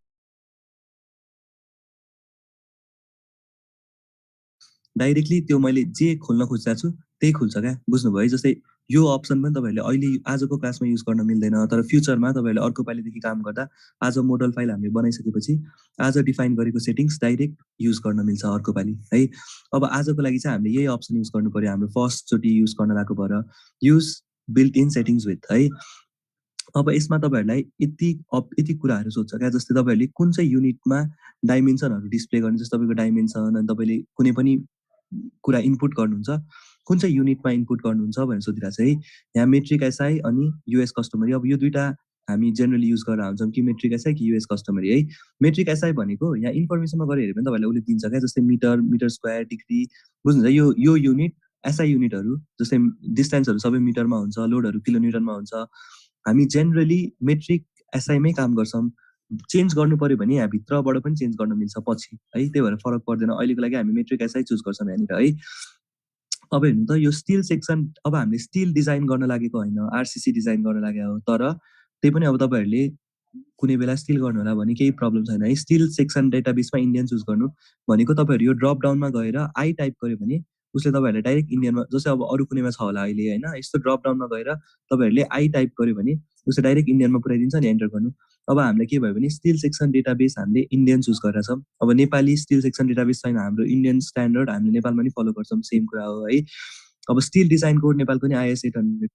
A: डाइरेक्टली त्यो मैले जे खोल्न खोजिरहेको छु त्यही खुल्छ क्या। बुझ्नुभयो है? जस्तै यो अप्सन पनि तपाईँहरूले अहिले आजको क्लासमा युज गर्न मिल्दैन, तर फ्युचरमा तपाईँहरूले अर्को पालिदेखि काम गर्दा आज मोडल फाइल हामीले बनाइसकेपछि आज डिफाइन गरेको सेटिङ्स डाइरेक्ट युज गर्न मिल्छ अर्को पालि है। अब आजको लागि चाहिँ हामीले यही अप्सन युज गर्नु पर्यो हाम्रो फर्स्टचोटि युज गर्न लागेको भएर, use built in settings with है। अब यसमा तपाईँहरूलाई यति कुराहरू सोध्छ क्या, जस्तै तपाईँहरूले कुन चाहिँ युनिटमा डाइमेन्सनहरू डिस्प्ले गर्ने, जस्तो तपाईँको डाइमेन्सन अनि तपाईँले कुनै पनि कुरा इनपुट गर्नुहुन्छ, कुन चाहिँ युनिटमा इनपुट गर्नुहुन्छ भनेर सोधिरहेको छ है। यहाँ मेट्रिक एसआई अनि युएस कस्टमरी, अब यो दुइटा हामी जेनरली युज गरेर हुन्छौँ कि मेट्रिक एसआई कि युएस कस्टमरी है। मेट्रिक एसआई भनेको यहाँ इन्फर्मेसनमा गएर हेऱ्यो भने तपाईँलाई उसले दिन्छ क्या, जस्तै मिटर, मिटर स्क्वायर, डिग्री, बुझ्नुहुन्छ? यो युनिट एसआई युनिटहरू जस्तै डिस्टेन्सहरू सबै मिटरमा हुन्छ, लोडहरू किलोमिटरमा हुन्छ। हामी जेनरली मेट्रिक एसआईमै काम गर्छौँ। चेन्ज गर्नु पर्यो भने यहाँ भित्रबाट पनि चेन्ज गर्न मिल्छ पछि है, त्यही भएर फरक पर्दैन। अहिलेको लागि हामी मेट्रिक एसआई चुज गर्छौँ यहाँनिर है। अब हेर्नु त यो स्टिल सेक्सन, अब हामीले स्टिल डिजाइन गर्न लागेको होइन, आरसिसी डिजाइन गर्न लागेको हो। तर त्यही पनि अब तपाईँहरूले कुनै बेला स्टिल गर्नु होला भने केही प्रब्लम छैन है। स्टिल सेक्सन डेटाबेसमा इन्डियन चुज गर्नु भनेको तपाईँहरू यो ड्रप डाउनमा गएर आई टाइप गर्यो भने उसले तपाईँहरूलाई डाइरेक्ट इन्डियनमा, जस्तै अब अरू कुनैमा छ होला अहिले होइन, यस्तो ड्रप डाउनमा गएर तपाईँहरूले आई टाइप गर्यो भने उसले डाइरेक्ट इन्डियनमा पुऱ्याइदिन्छ नि एन्टर गर्नु। अब हामीलाई के भयो भने स्टिल सेक्सन डेटाबेस हामीले इन्डियन चुज गरेर छौँ। अब नेपाली स्टिल सेक्सन डेटाबेस छैन, हाम्रो इन्डियन स्ट्यान्डर्ड हामीले नेपालमा नि फलो गर्छौँ, सेम कुरा हो है। अब स्टिल डिजाइन कोड नेपालको नि IS 800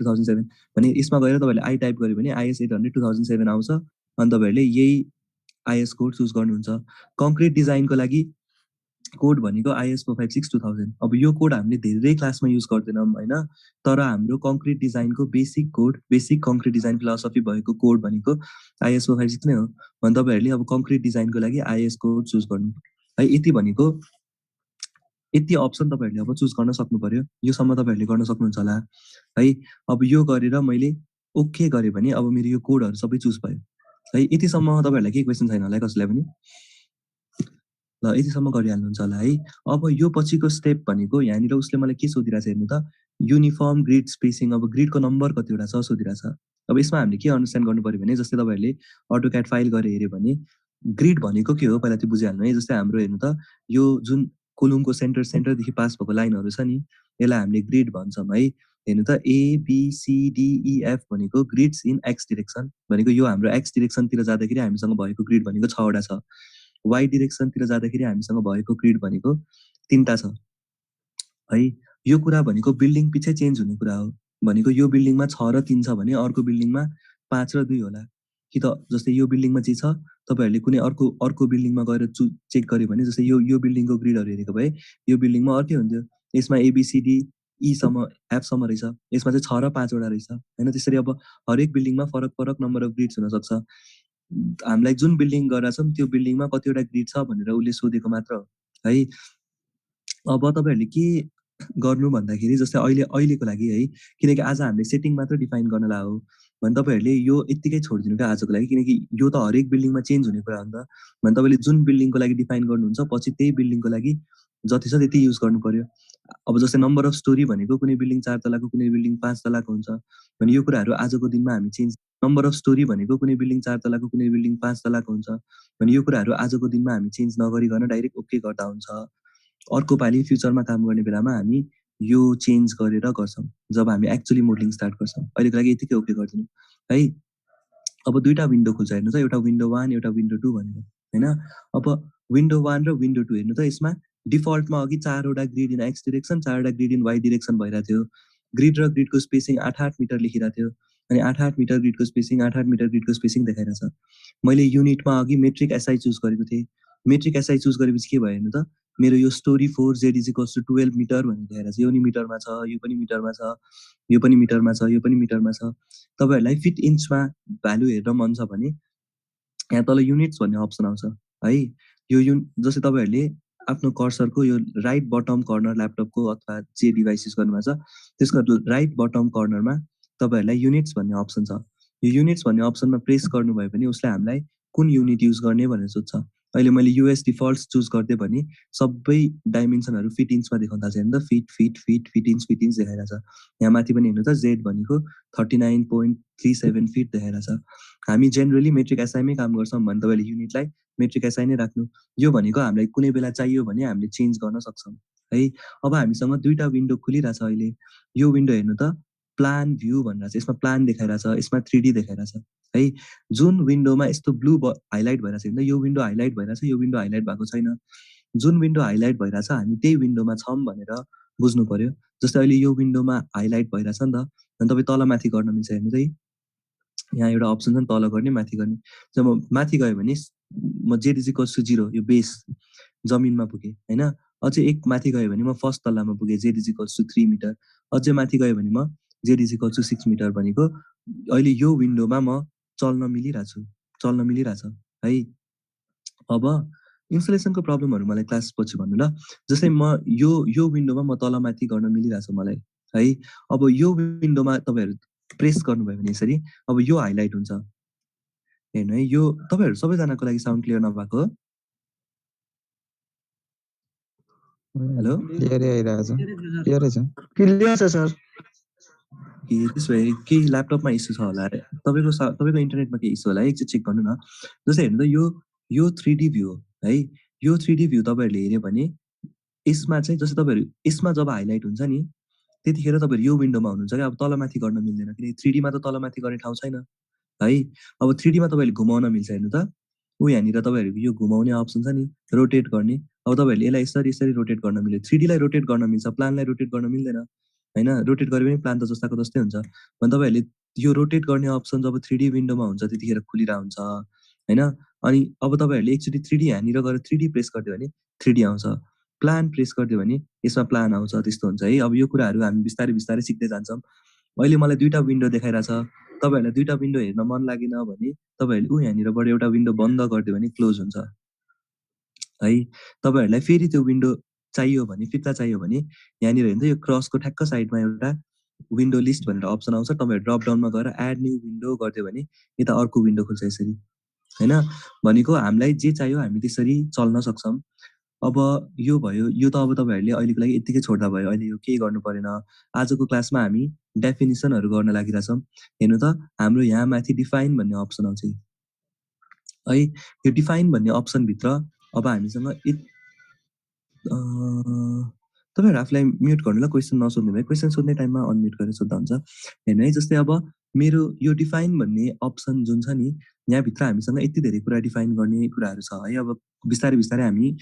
A: 2007 भने यसमा गएर तपाईँहरूले आई टाइप गर्यो भने IS 800 2007 आउँछ अनि तपाईँहरूले यही IS कोड चुज गर्नुहुन्छ। कङ्क्रिट डिजाइनको लागि कोड भनेको IS 456 2000। अब यो कोड हामीले धेरै क्लासमा युज गर्दैनौँ होइन, तर हाम्रो कङ्क्रिट डिजाइनको basic code, basic concrete design philosophy भएको कोड भनेको IS 456 नै हो। भने तपाईँहरूले अब कङ्क्रिट डिजाइनको लागि IS कोड चुज गर्नु है। यति भनेको यति अप्सन तपाईँहरूले अब चुज गर्न सक्नु पर्यो। योसम्म तपाईँहरूले गर्न सक्नुहुन्छ होला है। अब यो गरेर मैले ओके गरेँ भने अब मेरो यो कोडहरू सबै चुज भयो है। यतिसम्म तपाईँहरूलाई केही क्वेसन छैन होला है कसैलाई पनि? ल यतिसम्म गरिहाल्नुहुन्छ होला है। अब यो पछिको स्टेप भनेको यहाँनिर उसले मलाई के सोधिरहेछ हेर्नु त, युनिफर्म ग्रिड स्पेसिङ, अब ग्रिडको नम्बर कतिवटा छ सोधिरहेछ। अब यसमा हामीले के अन्डरस्ट्यान्ड गर्नु पर्यो भने जस्तै तपाईँहरूले अटोक्याड फाइल गरेर हेऱ्यो भने ग्रिड भनेको के हो पहिला त्यो बुझिहाल्नु है। जस्तै हाम्रो हेर्नु त यो जुन कोलुमको सेन्टरदेखि पास भएको लाइनहरू छ नि यसलाई हामीले ग्रिड भन्छौँ है। हेर्नु त ABCDEF भनेको ग्रिड्स इन एक्स डिरेक्सन भनेको यो हाम्रो एक्स डिरेक्सनतिर जाँदाखेरि हामीसँग भएको ग्रिड भनेको 6वटा छ। वाइ डिरेक्सनतिर जाँदाखेरि हामीसँग भएको ग्रिड भनेको 3टा छ है। यो कुरा भनेको बिल्डिङ पछि चेन्ज हुने कुरा हो। भनेको यो बिल्डिङमा 6 र 3 छ भने अर्को बिल्डिङमा 5 र 2 होला कि त। जस्तै यो बिल्डिङमा चाहिँ छ, तपाईँहरूले कुनै अर्को बिल्डिङमा गएर चेक गर्यो भने जस्तै यो बिल्डिङको ग्रिडहरू हेरेको भए यो बिल्डिङमा अर्कै हुन्थ्यो। यसमा ABCD E सम्म Fसम्म रहेछ, यसमा चाहिँ 6 र 5वटा रहेछ होइन। त्यसरी अब हरेक बिल्डिङमा फरक फरक नम्बर अफ ग्रिड्स हुनसक्छ। हामीलाई जुन बिल्डिङ गएर छौँ त्यो बिल्डिङमा कतिवटा ग्रिड छ भनेर उसले सोधेको मात्र हो है। अब तपाईँहरूले के गर्नु भन्दाखेरि जस्तै अहिलेको लागि है, किनकि आज हामीले सेटिङ मात्र डिफाइन गर्न हो भने तपाईँहरूले यो यत्तिकै छोडिदिनु क्या आजको लागि, किनकि यो त हरेक बिल्डिङमा चेन्ज हुने कुरा हो नि त। भने तपाईँले जुन बिल्डिङको लागि डिफाइन गर्नुहुन्छ पछि त्यही बिल्डिङको लागि जति छ त्यति युज गर्नु पर्यो। अब जस्तै नम्बर अफ स्टोरी भनेको कुनै बिल्डिङ 4 तलाको कुनै बिल्डिङ 5 तलाको हुन्छ भने यो कुराहरू आजको दिनमा हामी चेन्ज, नम्बर अफ स्टोरी भनेको कुनै बिल्डिङ 4 तलाको कुनै बिल्डिङ 5 तलाको हुन्छ भने यो कुराहरू आजको दिनमा हामी चेन्ज नगरिकन डाइरेक्ट ओके गर्दा हुन्छ। अर्को पालि फ्युचरमा काम गर्ने बेलामा हामी यो चेन्ज गरेर गर्छौँ जब हामी एक्चुअली मोडलिङ स्टार्ट गर्छौँ। अहिलेको लागि यतिकै ओके गरिदिनु है। अब दुईवटा विन्डो खुल्छ हेर्नु त, एउटा विन्डो 1 एउटा विन्डो 2 भनेर होइन। अब विन्डो 1 र विन्डो 2 हेर्नु त, यसमा डिफल्टमा अघि 4वटा ग्रिड इन एक्स डिरेक्सन 4वटा ग्रिड इन वाइ डिरेक्सन भइरहेको थियो। ग्रिड र ग्रिडको स्पेसिङ 8-8 मिटर लेखिरहेको थियो अनि 8-8 मिटर ग्रिडको स्पेसिङ 8-8 मिटर ग्रिडको स्पेसिङ देखाइरहेछ। मैले युनिटमा अघि मेट्रिक SI चुज गरेको थिएँ। मेट्रिक SI चुज गरेपछि के भयो हेर्नु त, मेरो यो स्टोरी 4 Z = 12 मिटर भनेर देखाइरहेछ। यो पनि मिटरमा छ, यो पनि मिटरमा छ, यो पनि मिटरमा छ, यो पनि मिटरमा छ। तपाईँहरूलाई फिट इन्चमा भ्यालु हेरेर मन छ भने यहाँ तल युनिट्स भन्ने अप्सन आउँछ है। यो जस्तै तपाईँहरूले आफ्नो कर्सरको यो राइट बटम कर्नर ल्यापटपको अथवा जे डिभाइस युज गर्नुभएको छ त्यसको राइट बटम कर्नरमा तपाईँहरूलाई युनिट्स भन्ने अप्सन छ। यो युनिट्स भन्ने अप्सनमा प्रेस गर्नुभयो भने उसले हामीलाई कुन युनिट युज गर्ने भनेर सोध्छ। अहिले मैले US डिफल्ट चुज गरिदिएँ भने सबै डाइमेन्सनहरू फिट इन्चमा देखाउन थाल्छ हेर्नु त, फिट इन्च देखाइरहेछ। यहाँ माथि पनि हेर्नु त Z भनेको 39.37 फिट देखाइरहेछ। हामी जेनरली मेट्रिक SIमै काम गर्छौँ भने तपाईँले युनिटलाई मेट्रिक SI नै राख्नु। यो भनेको हामीलाई कुनै बेला चाहियो भने हामीले चेन्ज गर्न सक्छौँ है। अब हामीसँग दुईवटा विन्डो खुलिरहेछ अहिले। यो विन्डो हेर्नु त, प्लान भ्यू भनिरहेछ, यसमा प्लान देखाइरहेछ, यसमा 3D देखाइरहेछ है। जुन विन्डोमा यस्तो ब्लू हाइलाइट भइरहेछ हेर्नु, यो विन्डो हाइलाइट भइरहेछ, यो विन्डो हाइलाइट भएको छैन। जुन विन्डो हाइलाइट भइरहेछ हामी त्यही विन्डोमा छौँ भनेर बुझ्नु पर्यो। जस्तै अहिले यो विन्डोमा हाइलाइट भइरहेछ नि त, अनि तपाईँ तल माथि गर्न मिल्छ हेर्नु त, यहाँ एउटा अप्सन छ नि तल गर्ने माथि गर्ने। जब म माथि गयो भने म Z = 0 यो बेस जमिनमा पुगेँ होइन। अझै एक माथि गयो भने म फर्स्ट तल्लामा पुगेँ, Z = 3 मिटर। अझै माथि गयो भने म Z = 6 मिटर भनेको अहिले यो विन्डोमा म चल्न मिलिरहेछ है। अब इन्स्टलेसनको प्रब्लमहरू मलाई क्लास पछि भन्नु ल। जस्तै म यो विन्डोमा म तल माथि गर्न मिलिरहेछ मलाई है। अब यो विन्डोमा तपाईँहरू प्रेस गर्नुभयो भने यसरी अब यो हाइलाइट हुन्छ हेर्नु है। यो तपाईँहरू सबैजनाको लागि साउन्ड क्लियर नभएको हो? हेलो,
B: क्लियर छ सर।
A: त्यसो भए केही ल्यापटपमा इस्यु छ होला, तपाईँको इन्टरनेटमा केही इस्यु होला, एकचोटि चेक गर्नु न। जस्तै हेर्नु त यो 3D भ्यू हो है। यो 3D भ्यू तपाईँहरूले हेऱ्यो भने यसमा चाहिँ जस्तै तपाईँहरू यसमा जब हाइलाइट हुन्छ नि त्यतिखेर तपाईँहरू यो विन्डोमा हुनुहुन्छ क्या। अब तल माथि गर्न मिल्दैन किनकि 3Dमा त तल माथि गर्ने ठाउँ छैन है। अब 3Dमा तपाईँहरूले घुमाउन मिल्छ हेर्नु त, यहाँनिर तपाईँहरूको यो घुमाउने अप्सन छ नि, रोटेट गर्ने। अब तपाईँहरूले यसलाई यसरी रोटेट गर्न मिल्यो। 3Dलाई रोटेट गर्न मिल्छ, प्लानलाई रोटेट गर्न मिल्दैन। हैन, रोटेट गरे पनि प्लान त जस्ताको तस्तै हुन्छ। भने तपाईँहरूले यो रोटेट गर्ने अप्सन जब 3D विन्डोमा हुन्छ त्यतिखेर खुलिरहेको हुन्छ हैन। अनि अब तपाईँहरूले एकचोटि 3D यहाँनिर गएर 3D प्रेस गरिदियो भने 3D आउँछ। प्लान प्रेस गरिदियो भने यसमा प्लान आउँछ, त्यस्तो हुन्छ है। अब यो कुराहरू हामी बिस्तारै बिस्तारै सिक्दै जान्छौँ। अहिले मलाई 2टा विन्डो देखाइरहेछ, तपाईँहरूलाई 2टा विन्डो हेर्न मन लागेन भने तपाईँहरूले यहाँनिरबाट एउटा विन्डो बन्द गरिदियो भने क्लोज हुन्छ है। तपाईँहरूलाई फेरि त्यो विन्डो चाहियो भने, फिर्ता चाहियो भने यहाँनिर हेर्नु यो क्रसको ठ्याक्क साइडमा एउटा विन्डो लिस्ट भनेर अप्सन आउँछ। तपाईँहरू ड्रप डाउनमा गएर एड न्यू विन्डो गरिदियो भने यता अर्को विन्डो खुल्छ यसरी हैन। भनेको हामीलाई जे चाहियो हामी त्यसरी चल्न सक्छौँ। अब यो भयो, यो त अब तपाईँहरूले अहिलेको लागि यत्तिकै छोड्दा भयो, अहिले यो केही गर्नु परेन। आजको क्लासमा हामी डेफिनिसनहरू गर्न लागिरहेछौँ। हेर्नु त हाम्रो यहाँ माथि डिफाइन भन्ने अप्सन आउँछ है। यो डिफाइन भन्ने अप्सनभित्र अब हामीसँग तपाईँहरू आफूलाई म्युट गर्नु ल, क्वेसन नसोध्नु भयो। क्वेसन सोध्ने टाइममा अनम्युट गरेर सोध्दा हुन्छ। हेर्नु है, जस्तै अब मेरो यो डिफाइन भन्ने अप्सन जुन छ नि, यहाँभित्र हामीसँग यति धेरै कुरा डिफाइन गर्ने कुराहरू छ है। अब बिस्तारै बिस्तारै हामी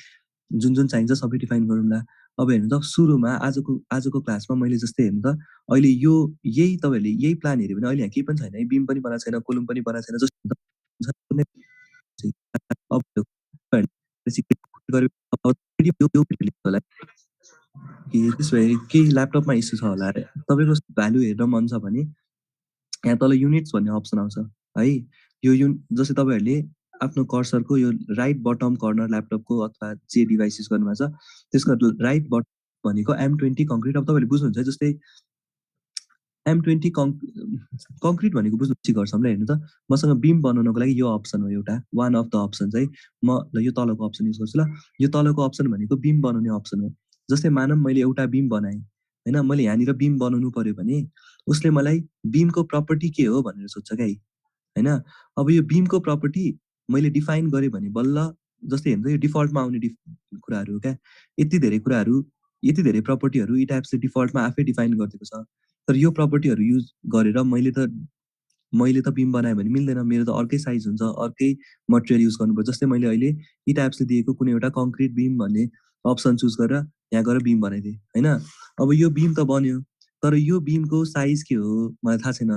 A: जुन जुन चाहिन्छ सबै डिफाइन गरौँला। अब हेर्नु त सुरुमा आजको क्लासमा मैले जस्तै हेर्नु त अहिले यो यही तपाईँहरूले यही प्लान हेऱ्यो भने अहिले यहाँ केही पनि छैन है, बिम पनि बनाएको छैन, कोलम पनि बनाएको छैन, जस्तो अब होला कि त्यसो भए केही ल्यापटपमा इस्यु छ होला। तपाईँको भ्यालु हेर्न मन छ भने यहाँ तल युनिट्स भन्ने अप्सन आउँछ है। यो जस्तै तपाईँहरूले आफ्नो कर्सरको यो राइट बटम कर्नर ल्यापटपको अथवा जे डिभाइस युज गर्नुभएको छ त्यसको राइट बटम भनेको M20 कङ्क्रिट। अब तपाईँहरूले बुझ्नुहुन्छ जस्तै M20 कङ्क्रिट भनेको बुझ्नु गर्छौँ ल। हेर्नु त मसँग बिम बनाउनको लागि यो अप्सन हो, एउटा वान अफ द अप्सन चाहिँ म यो तलको अप्सन युज गर्छु ल। यो तलको अप्सन भनेको बिम बनाउने अप्सन हो। जस्तै मानौँ मैले एउटा बिम बनाएँ हैन, मैले यहाँनिर बिम बनाउनु पर्यो भने उसले मलाई बिमको प्रपर्टी के हो भनेर सोध्छ क्या हैन। अब यो बिमको प्रपर्टी मैले डिफाइन गरेँ भने बल्ल, जस्तै हेर्नु यो डिफल्टमा आउने कुराहरू हो क्या। यति धेरै कुराहरू, यति धेरै प्रपर्टीहरू ई टाइप्सले डिफल्टमा आफै डिफाइन गरिदिएको छ। तर यो प्रपर्टीहरू युज गरेर मैले त बिम बनाएँ भने मिल्दैन, मेरो त अर्कै साइज हुन्छ, अर्कै मटेरियल युज गर्नुपर्छ। जस्तै मैले अहिले ई टाइप्सले दिएको कुनै एउटा कङ्क्रिट बिम भन्ने अप्सन चुज गरेर यहाँ गएर बिम बनाइदिएँ हैन। अब यो बिम त बन्यो, तर यो बिमको साइज के हो मलाई थाहा छैन।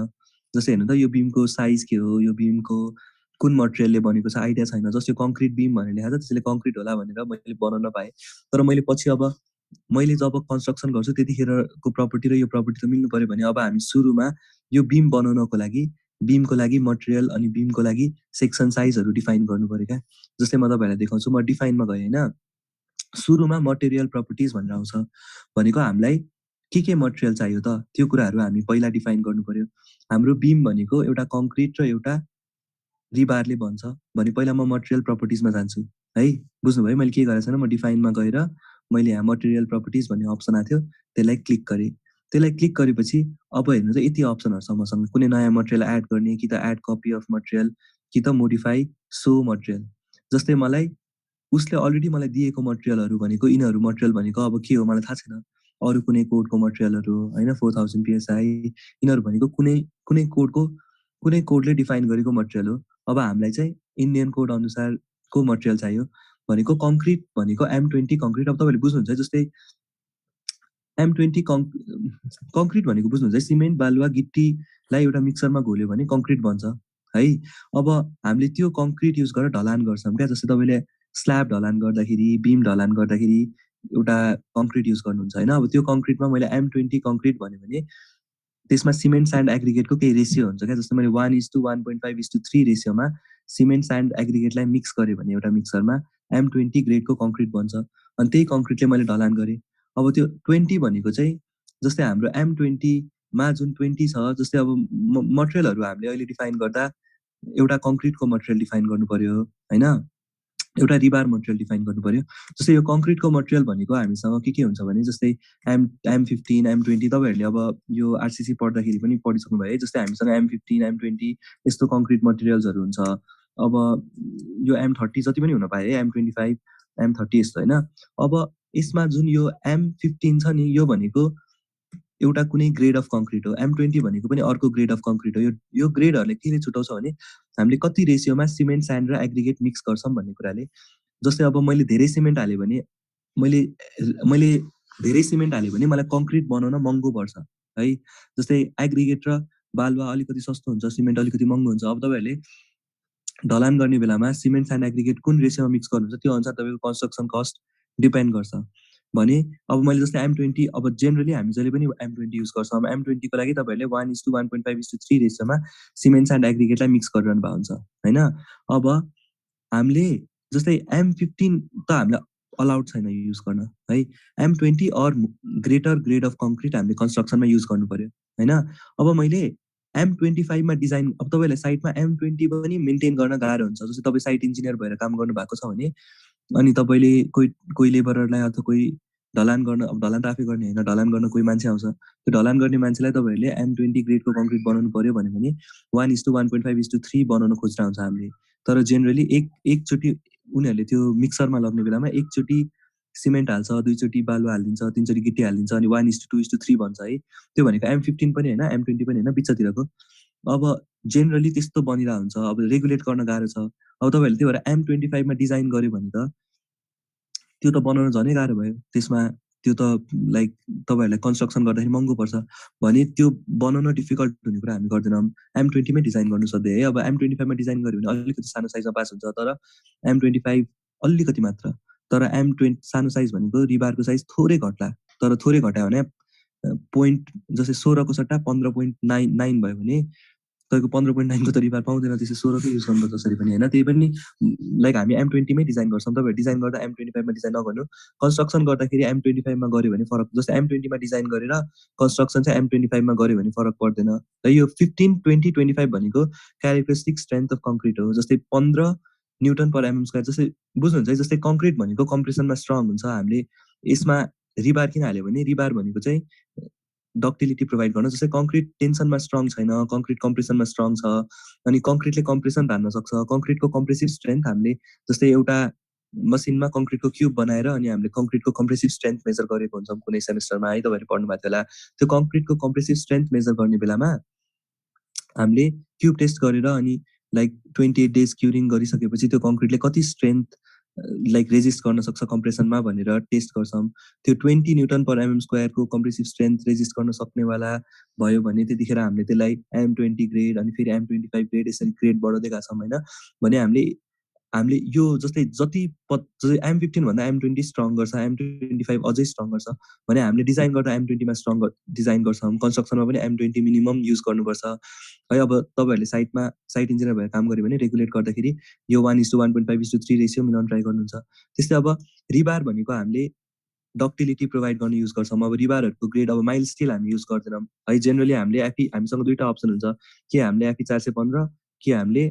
A: जस्तै हेर्नु त यो बिमको साइज के हो, यो बिमको कुन मटेरियलले बनेको छ आइडिया छैन। जस्तो कङ्क्रिट बिम भनेर लेखाएको छ, त्यसले कङ्क्रिट होला भनेर मैले बनाउन पाएँ। तर मैले पछि अब मैले जब कन्स्ट्रक्सन गर्छु त्यतिखेरको प्रपर्टी र यो प्रपर्टी त मिल्नु पर्यो भने अब हामी सुरुमा यो बिम बनाउनको लागि बिमको लागि मटेरियल अनि बिमको लागि सेक्सन साइजहरू डिफाइन गर्नु पर्यो क्या। जस्तै म तपाईँहरूलाई देखाउँछु, म डिफाइनमा गएँ हैन। सुरुमा मटेरियल प्रपर्टिज भनेर आउँछ, भनेको हामीलाई के मटेरियल चाहियो त त्यो कुराहरू हामी पहिला डिफाइन गर्नु पर्यो। हाम्रो बिम भनेको एउटा कङ्क्रिट र एउटा रिबारले बन्छ भने पहिला म मटेरियल प्रपर्टिजमा जान्छु है। बुझ्नुभयो मैले के गरेको छैन, म डिफाइनमा गएर मैले यहाँ मटेरियल प्रपर्टिज भन्ने अप्सन आएको थियो त्यसलाई क्लिक गरेँ। त्यसलाई क्लिक गरेपछि अब हेर्नु त यति अप्सनहरू छ मसँग, कुनै नयाँ मटेरियल एड गर्ने कि त एड कपी अफ मटेरियल कि त मोडिफाई सो मटेरियल। जस्तै मलाई उसले अलरेडी मलाई दिएको मटेरियलहरू भनेको यिनीहरू मटेरियल भनेको अब के हो मलाई थाहा छैन, अरू कुनै कोडको मटेरियलहरू हैन, 4000 PSI यिनीहरू भनेको कुनै कोडले डिफाइन गरेको मटेरियल हो। अब हामीलाई चाहिँ इन्डियन कोड अनुसारको मटेरियल चाहियो भनेको कङ्क्रिट भनेको M20 कङ्क्रिट। अब तपाईँहरूले बुझ्नुहुन्छ जस्तै M20 कङ्क्रिट भनेको बुझ्नुहुन्छ सिमेन्ट बालुवा गिट्टीलाई एउटा मिक्सरमा घोल्यो भने कङ्क्रिट बन्छ है। अब हामीले त्यो कङ्क्रिट युज गरेर ढलान गर्छौँ क्या। जस्तै तपाईँले स्ल्याब ढलान गर्दाखेरि, बिम ढलान गर्दाखेरि एउटा कङ्क्रिट युज गर्नुहुन्छ हैन। अब त्यो कङ्क्रिटमा मैले M20 कङ्क्रिट भन्यो भने त्यसमा सिमेन्ट स्यान्ड एग्रिगेटको केही रेसियो हुन्छ क्या। जस्तै मैले 1:1.5:3 रेसियोमा सिमेन्ट स्यान्ड एग्रिगेटलाई मिक्स गरेँ भने एउटा मिक्सरमा M20 ग्रेडको कङ्क्रिट बन्छ। अनि त्यही कङ्क्रिटले मैले ढलान गरेँ। अब त्यो 20 भनेको चाहिँ जस्तै हाम्रो M20मा जुन 20 छ, जस्तै अब मटेरियलहरू हामीले अहिले डिफाइन गर्दा एउटा कङ्क्रिटको मटेरियल डिफाइन गर्नु पर्यो हैन, एउटा रिबार मटेरियल डिफाइन गर्नु पर्यो। जस्तै यो कङ्क्रिटको मटेरियल भनेको हामीसँग के हुन्छ भने जस्तै M15 M20 तपाईँहरूले अब यो आरसिसी पढ्दाखेरि पनि पढिसक्नु भयो है। जस्तै हामीसँग M15 M20 यस्तो कङ्क्रिट मटेरियल्सहरू हुन्छ। अब यो M30 जति पनि हुन पाए है, M25 M30 यस्तो हैन। अब यसमा जुन यो M15 छ नि यो भनेको एउटा कुनै ग्रेड अफ कङ्क्रिट हो, M20 भनेको पनि अर्को ग्रेड अफ कङ्क्रिट हो। यो ग्रेडहरूले केले छुटाउँछ भने हामीले कति रेसियोमा सिमेन्ट स्यान्ड र एग्रिगेट मिक्स गर्छौँ भन्ने कुराले। जस्तै अब मैले धेरै सिमेन्ट हालेँ भने मैले धेरै सिमेन्ट हाल्यो भने मलाई कङ्क्रिट बनाउन महँगो पर्छ है। जस्तै एग्रिगेट र बालुवा अलिकति सस्तो हुन्छ, सिमेन्ट अलिकति महँगो हुन्छ। अब तपाईँहरूले ढलान गर्ने बेलामा सिमेन्ट एन्ड एग्रिगेट कुन रेसियोमा मिक्स गर्नुहुन्छ त्यो अनुसार तपाईँको कन्स्ट्रक्सन कस्ट डिपेन्ड गर्छ। भने अब मैले जस्तै M20, अब जेनरली हामी जहिले पनि M20 युज गर्छौँ। अब M20 को लागि तपाईँहरूले 1:1.5:3 रेसियोमा सिमेन्ट एन्ड एग्रिगेटलाई मिक्स गरिरहनु भएको हुन्छ होइन। अब हामीले जस्तै M15 त हामीलाई अलाउड छैन युज गर्न है। M20 or greater grade of concrete हामीले कन्स्ट्रक्सनमा युज गर्नु पर्यो होइन। अब मैले M25 मा डिजाइन, अब तपाईँलाई साइटमा M20 पनि मेन्टेन गर्न गाह्रो हुन्छ। जस्तै तपाईँ साइट इन्जिनियर भएर काम गर्नु भएको छ भने अनि तपाईँले कोही लेबररलाई अथवा कोही ढलान गर्न, अब ढलान त आफै गर्ने होइन, ढलान गर्न कोही मान्छे आउँछ, त्यो ढलान गर्ने मान्छेलाई तपाईँहरूले M20 ग्रेडको कङ्क्रिट बनाउनु पर्यो भने 1:1.5:3 बनाउन खोजिरहेको हुन्छ हामीले। तर जेनरली एकचोटि उनीहरूले त्यो मिक्सरमा लग्ने बेलामा एकचोटि सिमेन्ट हाल्छ, दुईचोटि बालुवा हालिदिन्छ, तीनचोटि गिटी हालिदिन्छ अनि 1:2:3 भन्छ है। त्यो भनेको M15 पनि होइन, M20 पनि होइन, बिचतिरको। अब जेनरली त्यस्तो बनिरहेको हुन्छ। अब रेगुलेट गर्न गाह्रो छ। अब तपाईँहरूले त्यही भएर M25 मा डिजाइन गर्यो भने त त्यो त बनाउन झनै गाह्रो भयो। त्यसमा त्यो त लाइक तपाईँहरूलाई कन्स्ट्रक्सन गर्दाखेरि महँगो पर्छ भने त्यो बनाउन डिफिकल्ट हुने कुरा हामी गर्दैनौँ। M20 मै डिजाइन गर्नु सधैँ है। अब M25 मा डिजाइन गर्यो भने अलिकति सानो साइजमा पास हुन्छ, तर M25 अलिकति मात्र। तर M20 सानो साइज भनेको रिबारको साइज थोरै घट्ला, तर थोरै घट्यो भने पोइन्ट जस्तै 16 को सट्टा 15.9 भयो भने तपाईँको 15.9 को त रिबार पाउँदैन, त्यसै 16 कै युज गर्नुपर्छ जसरी पनि होइन। त्यही पनि लाइक हामी M20 मै डिजाइन गर्छौँ। तपाईँहरू डिजाइन गर्दा M25 मा डिजाइन नगर्नु। कन्स्ट्रक्सन गर्दाखेरि M25 मा गऱ्यो भने फरक, जस्तै M20 मा डिजाइन गरेर कन्स्ट्रक्सन चाहिँ M25 मा गऱ्यो भने फरक पर्दैन। र यो 15, 20, 25 भनेको क्यारेक्टरिस्टिक स्ट्रेन्थ अफ कङ्क्रिट हो। जस्तै 15 न्युटन पर mm स्क्वायर, जस्तै बुझ्नुहुन्छ है। जस्तै कङ्क्रिट भनेको कम्प्रेसनमा स्ट्रङ हुन्छ। हामीले यसमा रिबार किन हाल्यो भने रिबार भनेको चाहिँ डक्टिलिटी प्रोभाइड गर्न। जस्तै कङ्क्रिट टेन्सनमा स्ट्रङ छैन, कङ्क्रिट कम्प्रेसनमा स्ट्रङ छ, अनि कङ्क्रिटले कम्प्रेसन धान्न सक्छ। कङ्क्रिटको कम्प्रेसिभ स्ट्रेन्थ हामीले जस्तै एउटा मसिनमा कङ्क्रिटको क्युब बनाएर अनि हामीले कङ्क्रिटको कम्प्रेसिभ स्ट्रेन्थ मेजर गरेको हुन्छौँ कुनै सेमेस्टरमा है, तपाईँहरू पढ्नु भएको थियो होला। त्यो कङ्क्रिटको कम्प्रेसिभ स्ट्रेन्थ मेजर गर्ने बेलामा हामीले क्युब टेस्ट गरेर अनि लाइक 28 डेज क्युरिङ गरिसकेपछि त्यो कङ्क्रिटले कति स्ट्रेन्थ लाइक रेजिस्ट गर्न सक्छ कम्प्रेसनमा भनेर टेस्ट गर्छौँ। त्यो 20 न्युटन पर mm स्क्वायरको कम्प्रेसिभ स्ट्रेन्थ रेजिस्ट गर्न सक्नेवाला भयो भने त्यतिखेर हामीले त्यसलाई M20 ग्रेड अनि फेरि M25 ग्रेड यसरी ग्रेड बढाउँदै गएको छौँ होइन। भने हामीले यो जस्तै जति M15 भन्दा M20 स्ट्रङ गर्छ, M25 अझै स्ट्रङ गर्छ भने हामीले डिजाइन गर्दा M20 मा स्ट्रङ डिजाइन गर्छौँ। कन्स्ट्रक्सनमा पनि M20 मिनिमम युज गर्नुपर्छ है। अब तपाईँहरूले साइट इन्जिनियर भएर काम गऱ्यो भने रेगुलेट गर्दाखेरि यो 1:1.5:3 रेसियो मिलाउन ट्राई गर्नुहुन्छ। त्यस्तै अब रिबार भनेको हामीले डक्टिलिटी प्रोभाइड गर्न युज गर्छौँ। अब रिबारहरूको ग्रेड अब माइल स्टिल हामी युज गर्दैनौँ है। जेनरली हामीले हामीसँग दुईवटा अप्सन हुन्छ, कि हामीले FE 415 कि हामीले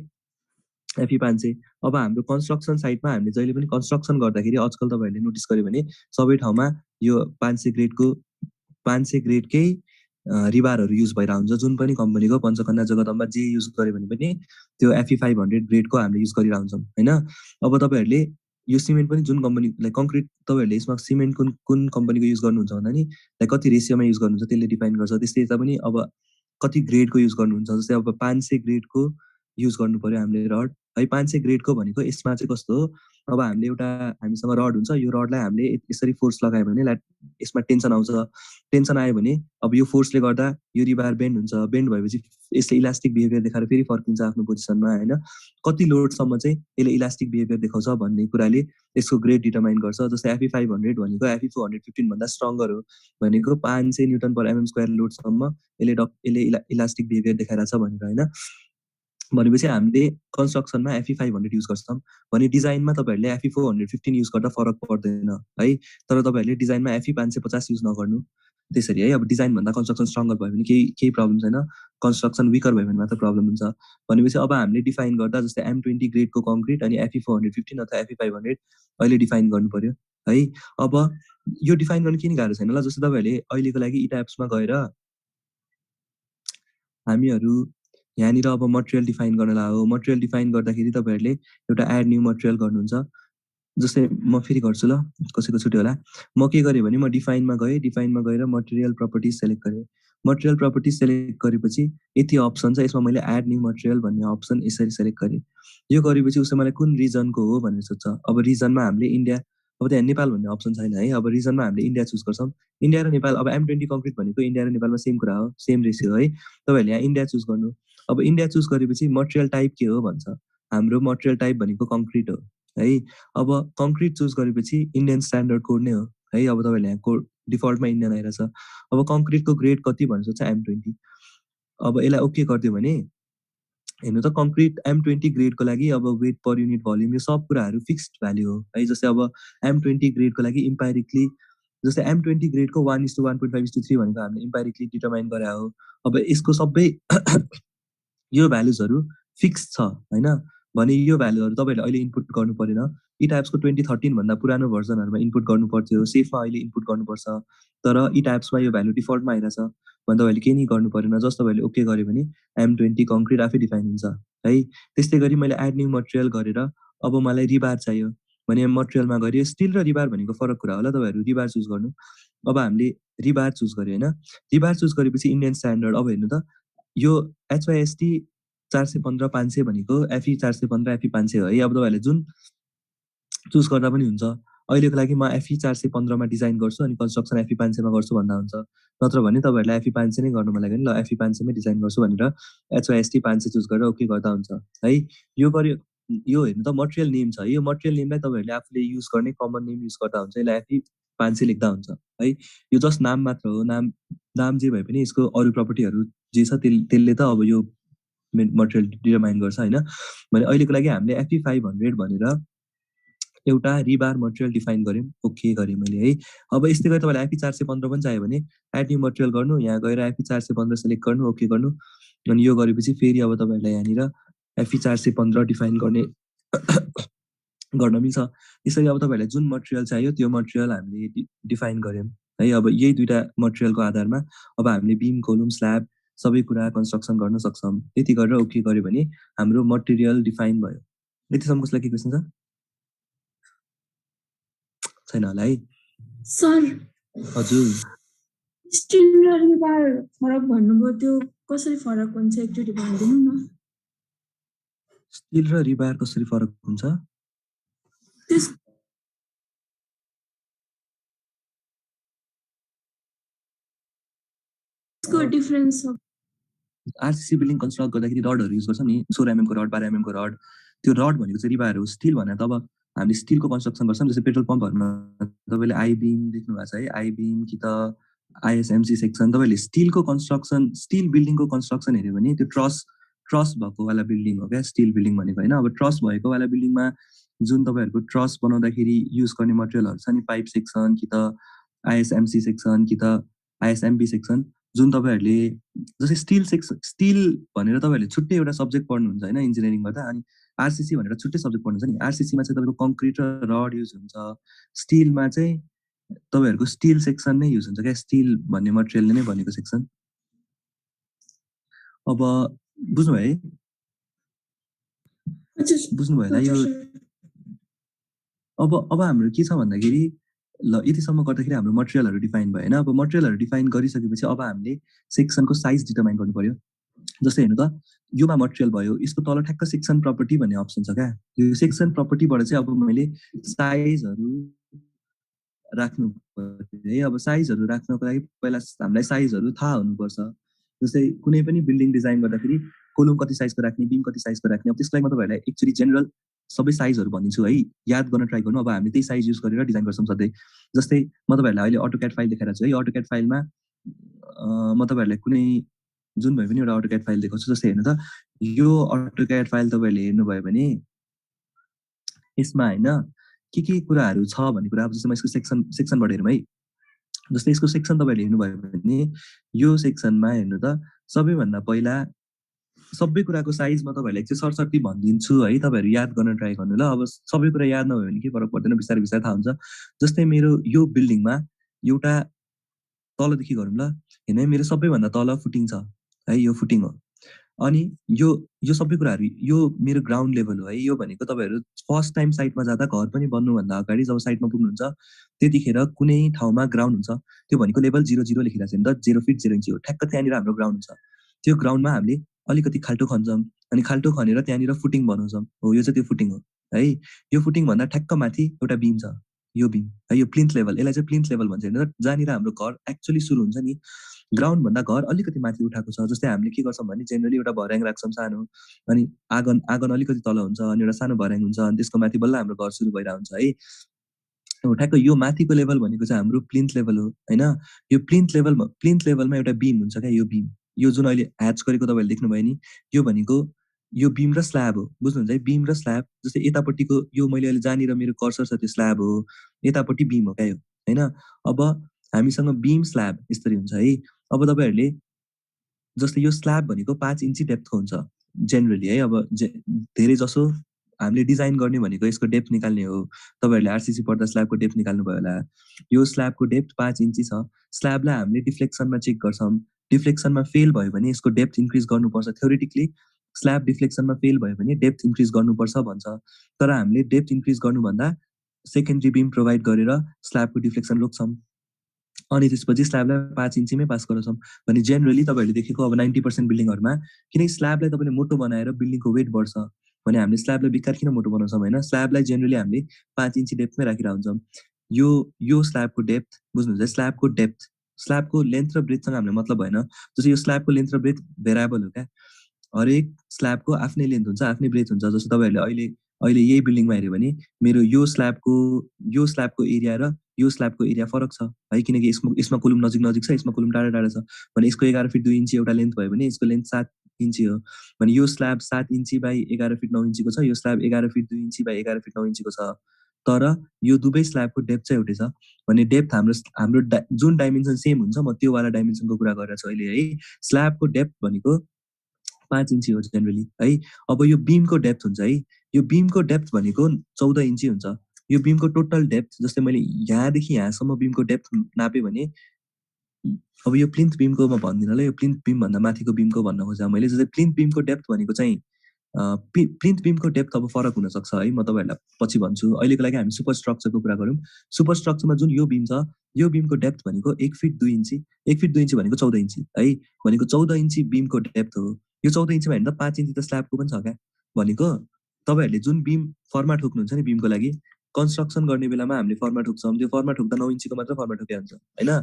A: FE 500। अब हाम्रो कन्स्ट्रक्सन साइटमा हामीले जहिले पनि कन्स्ट्रक्सन गर्दाखेरि आजकल तपाईँहरूले नोटिस गर्यो भने सबै ठाउँमा यो 500 ग्रेडकै रिबारहरू युज भइरहेको हुन्छ। जुन पनि कम्पनीको पञ्चकन्या जगदम्बा जे युज गर्यो भने पनि त्यो FE 500 ग्रेडको हामीले युज गरिरहेको हुन्छौँ होइन। अब तपाईँहरूले यो सिमेन्ट पनि जुन कम्पनी लाइक कङ्क्रिट तपाईँहरूले यसमा सिमेन्ट कुन कम्पनीको युज गर्नुहुन्छ भन्दा नि लाइक कति रेसियोमा युज गर्नुहुन्छ त्यसले डिफाइन गर्छ। त्यस्तै यता पनि अब कति ग्रेडको युज गर्नुहुन्छ। जस्तै अब 500 ग्रेडको युज गर्नु पर्यो हामीले रड है। 500 ग्रेडको भनेको यसमा चाहिँ कस्तो हो, अब हामीले एउटा हामीसँग रड हुन्छ, यो रडलाई हामीले यसरी फोर्स लगायो भने यसमा टेन्सन आउँछ। टेन्सन आयो भने अब यो फोर्सले गर्दा यो रिबार बेन्ड हुन्छ। बेन्ड भएपछि यसले इलास्टिक बिहेभियर देखाएर फेरि फर्किन्छ आफ्नो पोजिसनमा होइन। कति लोडसम्म चाहिँ यसले इलास्टिक बिहेभियर देखाउँछ भन्ने कुराले यसको ग्रेड डिटर्माइन गर्छ। जस्तै FE 500 भनेको FE 415 भन्दा स्ट्रङ्गर हो भनेको 500 न्युटन पर mm स्क्वायर लोडसम्म यसले इलास्टिक बिहेभियर देखाइरहेको छ भनेर होइन। भनेपछि हामीले कन्स्ट्रक्सनमा FE 500 युज गर्छौँ भने डिजाइनमा तपाईँहरूले FE 415 युज गर्दा फरक पर्दैन है। तर तपाईँहरूले डिजाइनमा FE 550 युज नगर्नु त्यसरी है। अब डिजाइनभन्दा कन्स्ट्रक्सन स्ट्रङ्गर भयो भने केही प्रब्लम छैन, कन्स्ट्रक्सन विकर भयो भने मात्र प्रब्लम हुन्छ। भनेपछि अब हामीले डिफाइन गर्दा जस्तै M20 ग्रेडको कङ्क्रिट अनि FE 415 अथवा FE 500 अहिले डिफाइन गर्नु पर्यो है। अब यो डिफाइन गर्नु किन गाह्रो छैन ल। जस्तै तपाईँहरूले अहिलेको लागि इटाप्समा गएर हामीहरू यहाँनिर अब मटेरियल डिफाइन गर्न लाग्यो। मटेरियल डिफाइन गर्दाखेरि तपाईँहरूले एउटा एड न्यू मटेरियल गर्नुहुन्छ। जस्तै म फेरि गर्छु ल, कसैको छुट्यो होला। म के गरेँ भने म डिफाइनमा गएर मटेरियल प्रपर्टिज सेलेक्ट गरेँ। मटेरियल प्रपर्टिज सेलेक्ट गरेपछि यति अप्सन छ, यसमा मैले एड न्यू मटेरियल भन्ने अप्सन यसरी सेलेक्ट गरेँ। यो गरेपछि उसले मलाई कुन रिजनको हो भनेर सोध्छ। अब रिजनमा हामीले इन्डिया अब त्यहाँ नेपाल भन्ने अप्सन छैन है। अब रिजनमा हामीले इन्डिया चुज गर्छौँ। इन्डिया र नेपाल, अब M20 कङ्क्रिट भनेको इन्डिया र नेपालमा सेम कुरा हो, सेम रेसियो है। तपाईँहरूले यहाँ इन्डिया चुज गर्नु। अब इन्डिया चुज गरेपछि मटेरियल टाइप के हो भन्छ। हाम्रो मटेरियल टाइप भनेको कङ्क्रिट हो है। अब कङ्क्रिट चुज गरेपछि इन्डियन स्ट्यान्डर्ड कोड नै हो है। अब तपाईँहरूले यहाँ कोड डिफल्टमा इन्डियन आइरहेछ। अब कङ्क्रिटको ग्रेड कति भनेर चाहिँ M20। अब यसलाई ओके गरिदियो भने हेर्नु त कङ्क्रिट M20 ग्रेडको लागि अब वेट पर युनिट भल्युम यो सब कुराहरू फिक्स्ड भ्याल्यु हो है। जस्तै अब M20 ग्रेडको लागि इम्पाइरिकली जस्तै M20 ग्रेडको 1:1.5:3 भनेको हामीले इम्पाइरिकली डिटर्माइन गरे हो। अब यसको सबै यो भ्यालुजहरू फिक्स छ होइन भने यो भ्यालुहरू तपाईँहरूले अहिले इनपुट गर्नु परेन। ई टाइप्सको 2013 भन्दा पुरानो भर्जनहरूमा इनपुट गर्नु पर्थ्यो, सेफमा अहिले इनपुट गर्नुपर्छ। तर ई टाइप्समा यो भ्यालु डिफल्टमा आइरहेछ भने तपाईँहरूले केही नै गर्नु परेन। जस्ट तपाईँहरूले ओके गर्यो भने M20 कङ्क्रिट आफै डिफाइन हुन्छ है। त्यस्तै गरी मैले एड न्यू मटेरियल गरेर अब मलाई रिबार चाहियो भने मटेरियलमा गऱ्यो। स्टिल र रिबार भनेको फरक कुरा होला, तपाईँहरू रिबार चुज गर्नु। अब हामीले रिबार चुज गर्यो होइन। रिबार चुज गरेपछि इन्डियन स्ट्यान्डर्ड अब हेर्नु त यो HYST 415/500 भनेको FE 415 FE 500 हो है। अब तपाईँहरूले जुन चुज गर्दा पनि हुन्छ। अहिलेको लागि म FE 415 मा डिजाइन गर्छु अनि कन्स्ट्रक्सन FE 500 मा गर्छु भन्दा हुन्छ। नत्र भने तपाईँहरूलाई FE 500 नै गर्नु मन लाग्यो भने ल FE 500 मै डिजाइन गर्छु भनेर HYST 500 चुज गरेर ओके गर्दा हुन्छ है। यो गर्यो। यो हेर्नु त मटेरियल नेम छ। यो मटेरियल नेमलाई तपाईँहरूले आफूले युज गर्ने कमन नेम युज गर्दा हुन्छ। यसलाई FE 500 लेख्दा हुन्छ है। यो जस्ट नाम मात्र हो। नाम जे भए पनि यसको अरू प्रपर्टीहरू जे छ त्यसले त अब यो मटेरियल डिटर्माइन गर्छ होइन। भने अहिलेको लागि हामीले FE 500 भनेर एउटा रिबार मटेरियल डिफाइन गऱ्यौँ, ओके गरेँ मैले है। अब यस्तै गरी तपाईँलाई FE 415 पनि चाहियो भने एड न्यू मटेरियल गर्नु, यहाँ गएर FE 415 सेलेक्ट गर्नु, ओके गर्नु। अनि यो गरेपछि फेरि अब तपाईँहरूलाई यहाँनिर FE 415 डिफाइन गर्ने गर्न मिल्छ। यसरी अब तपाईँहरूलाई जुन मटेरियल चाहियो त्यो मटेरियल हामीले डिफाइन गऱ्यौँ है। अब यही दुईटा मटेरियलको आधारमा अब हामीले बिम, कोलुम, स्ल्याब सबै कुरा कन्स्ट्रक्सन गर्न सक्छौँ। त्यति गरेर ओके गर्यो भने हाम्रो मटेरियल डिफाइन भयो। यतिसम्म कसलाई के क्वेसन छ? छैन होला है
C: सर?
A: हजुर
C: स्टिल र रिबार फरक भन्नुभयो, त्यो कसरी फरक हुन्छ एकचोटि भनिदिनु न।
A: स्टिल र रिबार कसरी फरक हुन्छ?
C: त्यसको डिफरेन्स छ।
A: आरसीसी बिल्डिङ कन्स्ट्रक्ट गर्दाखेरि रडहरू युज गर्छ नि, 16 mm को रड, 12 mm को रड। त्यो रड भनेको चाहिँ रिबार हो। स्टिल भनेर तब हामीले स्टिलको कन्स्ट्रक्सन गर्छौँ। जस्तै पेट्रोल पम्पहरूमा तपाईँले आई बिम देख्नु भएको छ है, आई बिम कि त ISMC सेक्सन। तपाईँले स्टिलको कन्स्ट्रक्सन, स्टिल बिल्डिङको कन्स्ट्रक्सन हेऱ्यो भने त्यो ट्रस भएको वाला बिल्डिङ हो क्या स्टिल बिल्डिङ भनेको होइन। अब ट्रस भएको वाला बिल्डिङमा जुन तपाईँहरूको ट्रस बनाउँदाखेरि युज गर्ने मटेरियलहरू छ नि, पाइप सेक्सन कि त ISMC सेक्सन कि त ISMB सेक्सन, जुन तपाईँहरूले जस्तै स्टिल भनेर तपाईँहरूले छुट्टै एउटा सब्जेक्ट पढ्नुहुन्छ होइन इन्जिनियरिङ गर्दा। अनि आरसीसी भनेर छुट्टै सब्जेक्ट पढ्नुहुन्छ नि। आरसीसीमा चाहिँ तपाईँको कङ्क्रिट र रड युज हुन्छ, स्टिलमा चाहिँ तपाईँहरूको स्टिल सेक्सन नै युज हुन्छ क्या, स्टिल भन्ने मटेरियलले नै भनेको सेक्सन। अब बुझ्नुभयो है? बुझ्नुभयो होला यो? अब हाम्रो के छ भन्दाखेरि ल यतिसम्म गर्दाखेरि हाम्रो मटेरियलहरू डिफाइन भयो होइन। अब मटेरियलहरू डिफाइन गरिसकेपछि अब हामीले सेक्सनको साइज डिटर्माइन गर्नु पर्यो। जस्तै हेर्नु त योमा मटेरियल भयो, यसको तल ठ्याक्क सेक्सन प्रपर्टी भन्ने अप्सन छ क्या। यो सेक्सन प्रपर्टीबाट चाहिँ अब मैले साइजहरू राख्नु पर्यो है। अब साइजहरू राख्नको लागि पहिला हामीलाई साइजहरू थाहा हुनुपर्छ। जस्तै कुनै पनि बिल्डिङ डिजाइन गर्दाखेरि कोलुम कति साइजको राख्ने, बिम कति साइजको राख्ने, अब त्यसको लागि म तपाईँहरूलाई एक्चुअली जेनरल सबै साइजहरू भनिदिन्छु है, याद गर्न ट्राई गर्नु। अब हामीले त्यही साइज युज गरेर डिजाइन गर्छौँ सधैँ। जस्तै म तपाईँहरूलाई अहिले अटोक्याड फाइल देखाइरहेको छु है। अटोक्याड फाइलमा म तपाईँहरूलाई कुनै जुन भए पनि एउटा अटोक्याड फाइल देखाउँछु। जस्तै हेर्नु त यो अटोक्याड फाइल तपाईँहरूले हेर्नुभयो भने यसमा होइन के कुराहरू छ भन्ने कुरा। अब जस्तै म यसको सेक्सनबाट हेरौँ है। जस्तै यसको सेक्सन तपाईँहरूले हेर्नुभयो भने यो सेक्सनमा हेर्नु त सबैभन्दा पहिला सबै कुराको साइज म तपाईँहरूलाई चाहिँ सरसर्ती भनिदिन्छु है, तपाईँहरू याद गर्न ट्राई गर्नु ल। अब सबै कुरा याद नभयो भने के फरक पर्दैन, बिस्तारै बिस्तारै थाहा हुन्छ। जस्तै मेरो यो बिल्डिङमा एउटा तलदेखि गरौँ ल, हेर्नु है मेरो सबैभन्दा तल फुटिङ छ है, यो फुटिङ हो। अनि यो सबै कुराहरू यो मेरो ग्राउन्ड लेभल हो है। यो भनेको तपाईँहरू फर्स्ट टाइम साइटमा जाँदा घर पनि बन्नुभन्दा अगाडि जब साइटमा पुग्नुहुन्छ त्यतिखेर कुनै ठाउँमा ग्राउन्ड हुन्छ, त्यो भनेको लेभल 00 लेखिरहेको छ नि त, 0 फिट 0 इन्च हो। ठ्याक्क त्यहाँनिर हाम्रो ग्राउन्ड हुन्छ। त्यो ग्राउन्डमा हामीले अलिकति खाल्टो खन्छौँ अनि खाल्टो खनेर त्यहाँनिर फुटिङ बनाउँछौँ। हो यो चाहिँ त्यो फुटिङ हो है। यो फुटिङ भन्दा ठ्याक्क माथि एउटा बिम छ यो बिम है, यो प्लिन्थ लेभल, यसलाई चाहिँ प्लिन्थ लेभल भन्छ होइन, जहाँनिर हाम्रो घर एक्चुअली सुरु हुन्छ नि, ग्राउन्डभन्दा घर अलिकति माथि उठाएको छ। जस्तै हामीले के गर्छौँ भने जेनरली एउटा भर्याङ राख्छौँ सानो, अनि आँगन आँगन अलिकति तल हुन्छ, अनि एउटा सानो भर्याङ हुन्छ, अनि त्यसको माथि बल्ल हाम्रो घर सुरु भइरहेको हुन्छ है। ठ्याक्क यो माथिको लेभल भनेको चाहिँ हाम्रो प्लिन्थ लेभल हो होइन। यो प्लिन्थ लेभलमा एउटा बिम हुन्छ क्या, यो बिम, यो जुन अहिले ह्याच गरेको तपाईँहरूले देख्नुभयो नि, यो भनेको यो बिम र स्ल्याब हो, बुझ्नुहुन्छ है। बिम र स्ल्याब, जस्तै यतापट्टिको यो मैले अहिले जहाँनिर मेरो कर्सर छ त्यो स्ल्याब हो, यतापट्टि बिम हो क्या यो होइन। अब हामीसँग बिम स्ल्याब यसरी हुन्छ है। अब तपाईँहरूले जस्तै यो स्ल्याब भनेको 5 इन्ची डेप्थको हुन्छ जेनरली है। अब धेरै जसो हामीले डिजाइन गर्ने भनेको यसको डेप्थ निकाल्ने हो। तपाईँहरूले आरसिसी पढ्दा स्ल्याबको डेप्थ निकाल्नुभयो होला। यो स्ल्याबको डेप्थ 5 इन्ची छ। स्ल्याबलाई हामीले डिफ्लेक्सनमा चेक गर्छौँ। डिफ्लेक्सनमा फेल भयो भने यसको डेप्थ इन्क्रिज गर्नुपर्छ। थ्योरेटिकली स्ल्याब डिफ्लेक्सनमा फेल भयो भने डेप्थ इन्क्रिज गर्नुपर्छ भन्छ, तर हामीले डेप्थ इन्क्रिज गर्नुभन्दा सेकेन्डरी बिम प्रोभाइड गरेर स्ल्याबको डिफ्लेक्सन रोक्छौँ, अनि त्यसपछि स्ल्याबलाई 5 इन्चीमै पास गराउँछौँ। भने जेनरली तपाईँहरूले देखेको अब 90% बिल्डिङहरूमा, किनकि स्ल्याबलाई तपाईँले मोटो बनाएर बिल्डिङको वेट बढ्छ भने हामीले स्ल्याबलाई बिस्तार किन मोटो बनाउँछौँ होइन। स्ल्याबलाई जेनरली हामीले 5 इन्ची डेप्थमै राखिरहेको हुन्छौँ। यो स्ल्याबको डेप्थ बुझ्नुहुन्छ, स्ल्याबको डेप्थ, स्ल्याबको लेन्थ र ब्रेथसँग हामीले मतलब भएन। जस्तै यो स्ल्याबको लेन्थ र ब्रेथ भेरिएबल हो क्या, हरेक स्ल्याबको आफ्नै लेन्थ हुन्छ, आफ्नै ब्रेथ हुन्छ। जस्तो तपाईँहरूले अहिले यही बिल्डिङमा हेऱ्यो भने मेरो यो स्ल्याबको एरिया र यो स्ल्याबको एरिया फरक छ है, किनकि यसमा कोलुम नजिक नजिक छ, यसमा कोलुम टाढा टाढा छ। भने यसको 11 फिट 2 इन्ची एउटा लेन्थ भयो भने यसको लेन्थ 7 इन्ची हो। भने यो स्ल्याब 7 इन्ची बाई 11 फिट 9 इन्चीको छ, यो slab 11 fit 2 inch by 11 fit 9 इन्चीको छ, तर यो दुवै स्ल्याबको डेप्थ चाहिँ एउटै छ। भने डेप्थ हाम्रो जुन डाइमेन्सन सेम हुन्छ, म त्यो वाला डाइमेन्सनको कुरा गरिरहेको छु अहिले है। स्ल्याबको डेप्थ भनेको 5 इन्ची हो जेनरली है। अब यो बिमको डेप्थ हुन्छ है, यो बिमको डेप्थ भनेको 14 इन्ची हुन्छ। यो बिमको टोटल डेप्थ, जस्तै मैले यहाँदेखि यहाँसम्म बिमको डेप्थ नापेँ भने, अब यो प्लिन्थ बिमको म भन्दिनँ ल, यो प्लिन्थ बिमभन्दा माथिको बिमको भन्न खोजेँ मैले। जस्तै प्लिन्थ बिमको डेप्थ भनेको चाहिँ प्लिन्थ बिमको डेप्थ अब फरक हुनसक्छ है, म तपाईँहरूलाई पछि भन्छु। अहिलेको लागि हामी सुपर स्ट्रक्चरको कुरा गरौँ। सुपर स्ट्रक्चरमा जुन यो बिम छ, यो बिमको डेप्थ भनेको 1 फिट 2 इन्ची। 1 फिट 2 इन्ची भनेको 14 इन्ची है, भनेको 14 इन्ची बिमको डेप्थ हो। यो 14 इन्चीमा हेर्नु त 5 इन्ची त स्ल्याबको पनि छ क्या। भनेको तपाईँहरूले जुन बिम फर्मा ठोक्नुहुन्छ नि बिमको लागि, कन्स्ट्रक्सन गर्ने बेलामा हामीले फर्मा ठोक्छौँ, त्यो फर्मा ठोक्दा 9 इन्चीको मात्र फर्मा ठोके हुन्छ होइन।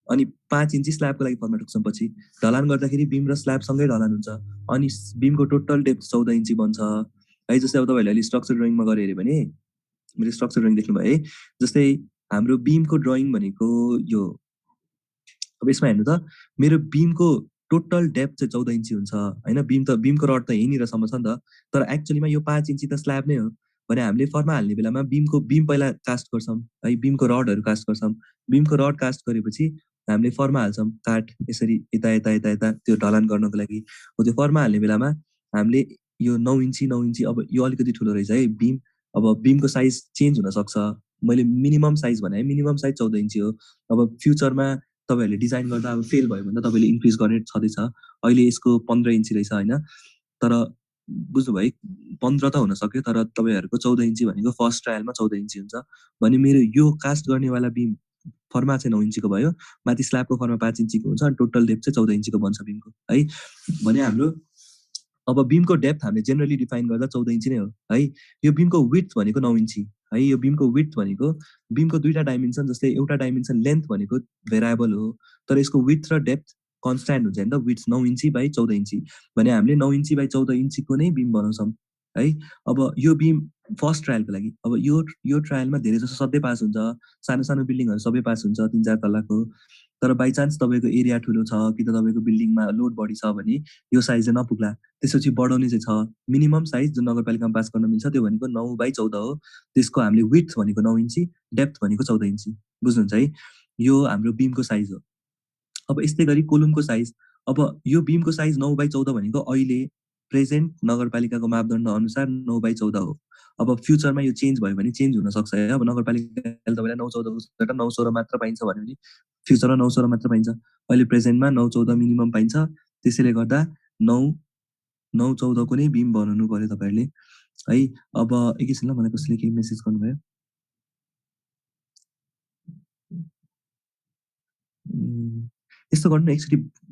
A: अनि 5 इन्ची स्ल्याबको लागि फर्मा ठोक्छौँ। पछि ढलान गर्दाखेरि बिम र स्ल्याबसँगै ढलान हुन्छ, अनि बिमको टोटल डेप्थ 14 इन्ची बन्छ है। जस्तै अब तपाईँहरूले अहिले स्ट्रक्चर ड्रइङमा गएर हेऱ्यो भने, मैले स्ट्रक्चर ड्रइङ देख्नुभयो है। जस्तै हाम्रो बिमको ड्रइङ भनेको यो, अब यसमा हेर्नु त, मेरो बिमको टोटल डेप्थ चाहिँ 14 इन्ची हुन्छ होइन। बिमको रड त यहीँनिरसम्म छ नि त, तर एक्चुअलीमा यो 5 इन्ची त स्ल्याब नै हो। भने हामीले फर्मा हाल्ने बेलामा बिम पहिला कास्ट गर्छौँ है, बिमको रडहरू कास्ट गर्छौँ। बिमको रड कास्ट गरेपछि हामीले फर्मा हाल्छौँ, काठ यसरी यता यता यता यता त्यो ढलान गर्नको लागि हो। त्यो फर्मा हाल्ने बेलामा हामीले यो 9 इन्ची, अब यो अलिकति ठुलो रहेछ है बिम। अब बिमको साइज चेन्ज हुनसक्छ, मैले मिनिमम साइज भने, मिनिमम साइज 14 इन्ची हो। अब फ्युचरमा तपाईँहरूले डिजाइन गर्दा अब फेल भयो भने त तपाईँले इन्क्रिज गर्ने छँदैछ। अहिले यसको 15 इन्ची रहेछ होइन, तर बुझ्नुभयो है, 15 त हुन सक्यो, तर तपाईँहरूको 14 इन्ची भनेको फर्स्ट ट्रायलमा 14 इन्ची हुन्छ। भने मेरो यो कास्ट गर्नेवाला बिम फर्मा चाहिँ 9 इन्चीको भयो, माथि स्ल्याबको फर्मा 5 इन्चीको हुन्छ, अनि टोटल डेप्थ चाहिँ 14 इन्चीको बन्छ बिमको है। भने हाम्रो अब बिमको डेप्थ हामीले जेनरली डिफाइन गर्दा 14 इन्ची नै हो है। यो बिमको विड्थ भनेको 9 इन्ची है। यो बीमको विड्थ भनेको बीमको दुईटा डाइमेन्सन, जस्तै एउटा डाइमेन्सन लेन्थ भनेको भेरिएबल हो, तर यसको विड्थ र डेप्थ कन्स्ट्यान्ट हुन्छ नि त। विड्थ 9 इन्ची बाई 14 इन्ची भने हामीले 9 इन्ची बाई 14 इन्चीको नै बीम बनाउँछौँ है। अब यो बीम फर्स्ट ट्रायलको लागि, अब यो ट्रायलमा धेरै जसो सधैँ पास हुन्छ, सानो सानो बिल्डिङहरू सबै पास हुन्छ 3-4 तलाको। तर बाई चान्स तपाईँको एरिया ठुलो छ कि त तपाईँको बिल्डिङमा लोड बढी छ भने यो साइज चाहिँ नपुग्ला। त्यसपछि बढाउने चाहिँ छ मिनिमम साइज जुन नगरपालिकामा पास गर्न मिल्छ, त्यो भनेको 9 बाई 14 हो। त्यसको हामीले विड्थ भनेको 9 इन्ची, डेप्थ भनेको 14 इन्ची, बुझ्नुहुन्छ है। यो हाम्रो बीमको साइज हो। अब यस्तै गरी कोलुमको साइज, अब यो बीमको साइज 9 बाई 14 भनेको अहिले प्रेजेन्ट नगरपालिकाको मापदण्ड अनुसार 9 बाई 14 हो। अब फ्युचरमा यो चेन्ज भयो भने चेन्ज हुन सक्छ है। अब नगरपालिकाले तपाईँलाई 9-14 को जग्गा 9-16 मात्र पाइन्छ भन्यो भने फ्युचरमा 9-16 मात्र पाइन्छ। अहिले प्रेजेन्टमा 9-14 मिनिमम पाइन्छ। त्यसैले गर्दा 9-14 को नै बीम बनाउनु पर्यो तपाईँहरूले है। अब एकैछिन ल, मलाई कसैले केही मेसेज गर्नुभयो। यस्तो गर्नु न,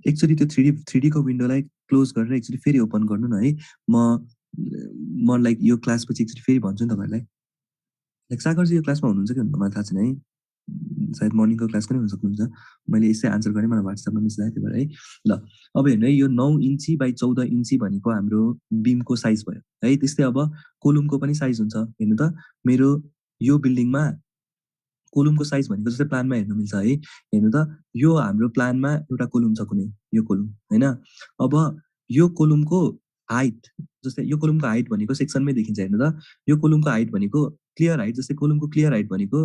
A: एकचोटि त्यो 3D को विन्डोलाई क्लोज गरेर एकचोटि फेरि ओपन गर्नु न है। म लाइक यो क्लासपछि एकचोटि फेरि भन्छु नि तपाईँहरूलाई। लाइक सागरजी यो क्लासमा हुनुहुन्छ कि हुनुहुन्न मलाई थाहा छैन है, सायद मर्निङको क्लास पनि हुन सक्नुहुन्छ। मैले यसै आन्सर गरेँ, मलाई वाट्सएपमा मेसेज आयो त्यही भएर है। ल अब हेर्नु है, यो 9 इन्ची बाई 14 इन्ची भनेको हाम्रो बीमको साइज भयो है। त्यस्तै अब कोलुमको पनि साइज हुन्छ। हेर्नु त, मेरो यो बिल्डिङमा कोलुमको साइज भनेको जस्तै प्लानमा हेर्नु मिल्छ है। हेर्नु त, यो हाम्रो प्लानमा एउटा कोलुम छ, कुनै यो कोलुम हैन। अब यो कोलुमको हाइट, जस्तै यो कोलुमको हाइट भनेको सेक्सनमै देखिन्छ। हेर्नु त, यो कोलुमको हाइट भनेको क्लियर हाइट, जस्तै कोलुमको क्लियर हाइट भनेको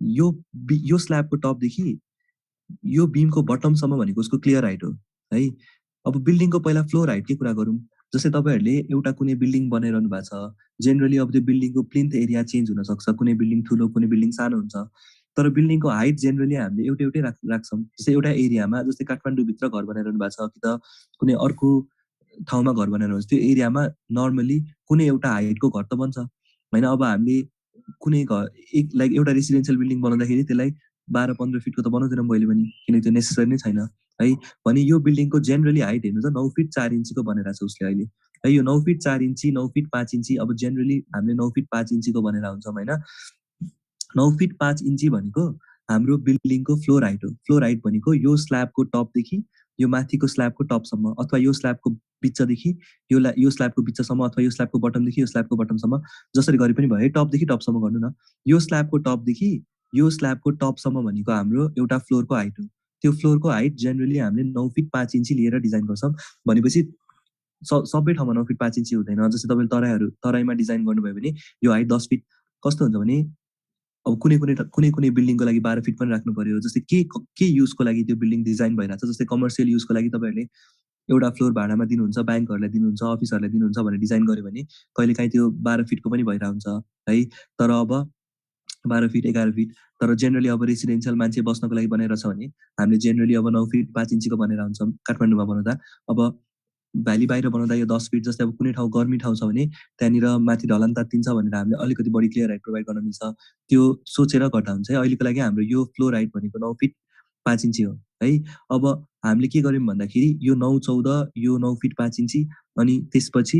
A: यो स्ल्याबको टपदेखि यो बीमको बटमसम्म भनेको उसको क्लियर हाइट हो है। अब बिल्डिङको पहिला फ्लोर हाइटकै कुरा गरौँ। जस्तै तपाईँहरूले एउटा कुनै बिल्डिङ बनाइरहनु भएको छ, जेनरली अब त्यो बिल्डिङको प्लिन्थ एरिया चेन्ज हुन सक्छ, कुनै बिल्डिङ ठुलो कुनै बिल्डिङ सानो हुन्छ। तर बिल्डिङको हाइट जेनरली हामीले एउटै राख्छौँ। जस्तै एउटा एरियामा, जस्तै काठमाडौँभित्र घर बनाइरहनु भएको छ कि त कुनै अर्को ठाउँमा घर बनाइरहनु, त्यो एरियामा नर्मली कुनै एउटा हाइटको घर त बन्छ होइन। अब हामीले कुनै घर लाइक एउटा रेसिडेन्सियल बिल्डिङ बनाउँदाखेरि त्यसलाई 12-15 फिटको त बनाउँदैनौँ मैले पनि, किनकि त्यो नेसेसरी नै छैन है। भने यो बिल्डिङको जेनरली हाइट हेर्नु त 9 फिट 4 इन्चीको बनेर छ उसले अहिले है। यो 9 फिट 4 इन्ची, 9 फिट 5 इन्ची, अब जेनरली हामीले 9 फिट 5 इन्चीको बनेर हुन्छौँ होइन। 9 फिट 5 इन्ची भनेको हाम्रो बिल्डिङको फ्लोर हाइट हो। फ्लोर हाइट भनेको यो स्ल्याबको टपदेखि यो माथिको स्ल्याबको टपसम्म, अथवा यो स्ल्याबको बिचदेखि यो स्ल्याबको बिचसम्म, अथवा यो स्ल्याबको बटमदेखि यो स्ल्याबको बटमसम्म, जसरी गरे पनि भयो है। टपदेखि टपसम्म गर्नु न। यो स्ल्याबको टपदेखि यो स्ल्याबको टपसम्म भनेको हाम्रो एउटा फ्लोरको हाइट हो। त्यो फ्लोरको हाइट जेनरली हामीले 9 फिट 5 इन्ची लिएर डिजाइन गर्छौँ। भनेपछि सबै ठाउँमा 9 फिट 5 इन्ची हुँदैन। जस्तै तपाईँले तराईमा डिजाइन गर्नुभयो भने यो हाइट 10 फिट। कस्तो हुन्छ भने अब कुनै बिल्डिङको लागि 12 फिट पनि राख्नु पर्यो। जस्तै के युजको लागि त्यो बिल्डिङ डिजाइन भइरहेको छ, जस्तै कमर्सियल युजको लागि तपाईँहरूले एउटा फ्लोर भाडामा दिनुहुन्छ, ब्याङ्कहरूलाई दिनुहुन्छ, अफिसहरूलाई दिनुहुन्छ भनेर डिजाइन गर्यो भने कहिलेकाहीँ त्यो 12 फिटको पनि भइरहेको हुन्छ है। तर अब 12 फिट 11 फिट, तर जेनरली अब रेसिडेन्सियल मान्छे बस्नको लागि बनाइरहेको छ भने हामीले जेनरली अब 9 फिट 5 इन्चीको बनेर हुन्छौँ काठमाडौँमा बनाउँदा। अब भ्याली बाहिर बनाउँदा यो 10 फिट, जस्तै अब कुनै ठाउँ गर्मी ठाउँ छ भने त्यहाँनिर माथि ढलान तात्तिन्छ भनेर हामीले अलिकति बढी क्लियर हाइट प्रोभाइड गर्न मिल्छ। त्यो सोचेर गर्दा हुन्छ है। अहिलेको लागि हाम्रो यो फ्लोर हाइट भनेको 9 फिट 5 इन्ची हो है। अब हामीले के गर्यौँ भन्दाखेरि यो 9-14, यो 9 फिट 5 इन्ची, अनि त्यसपछि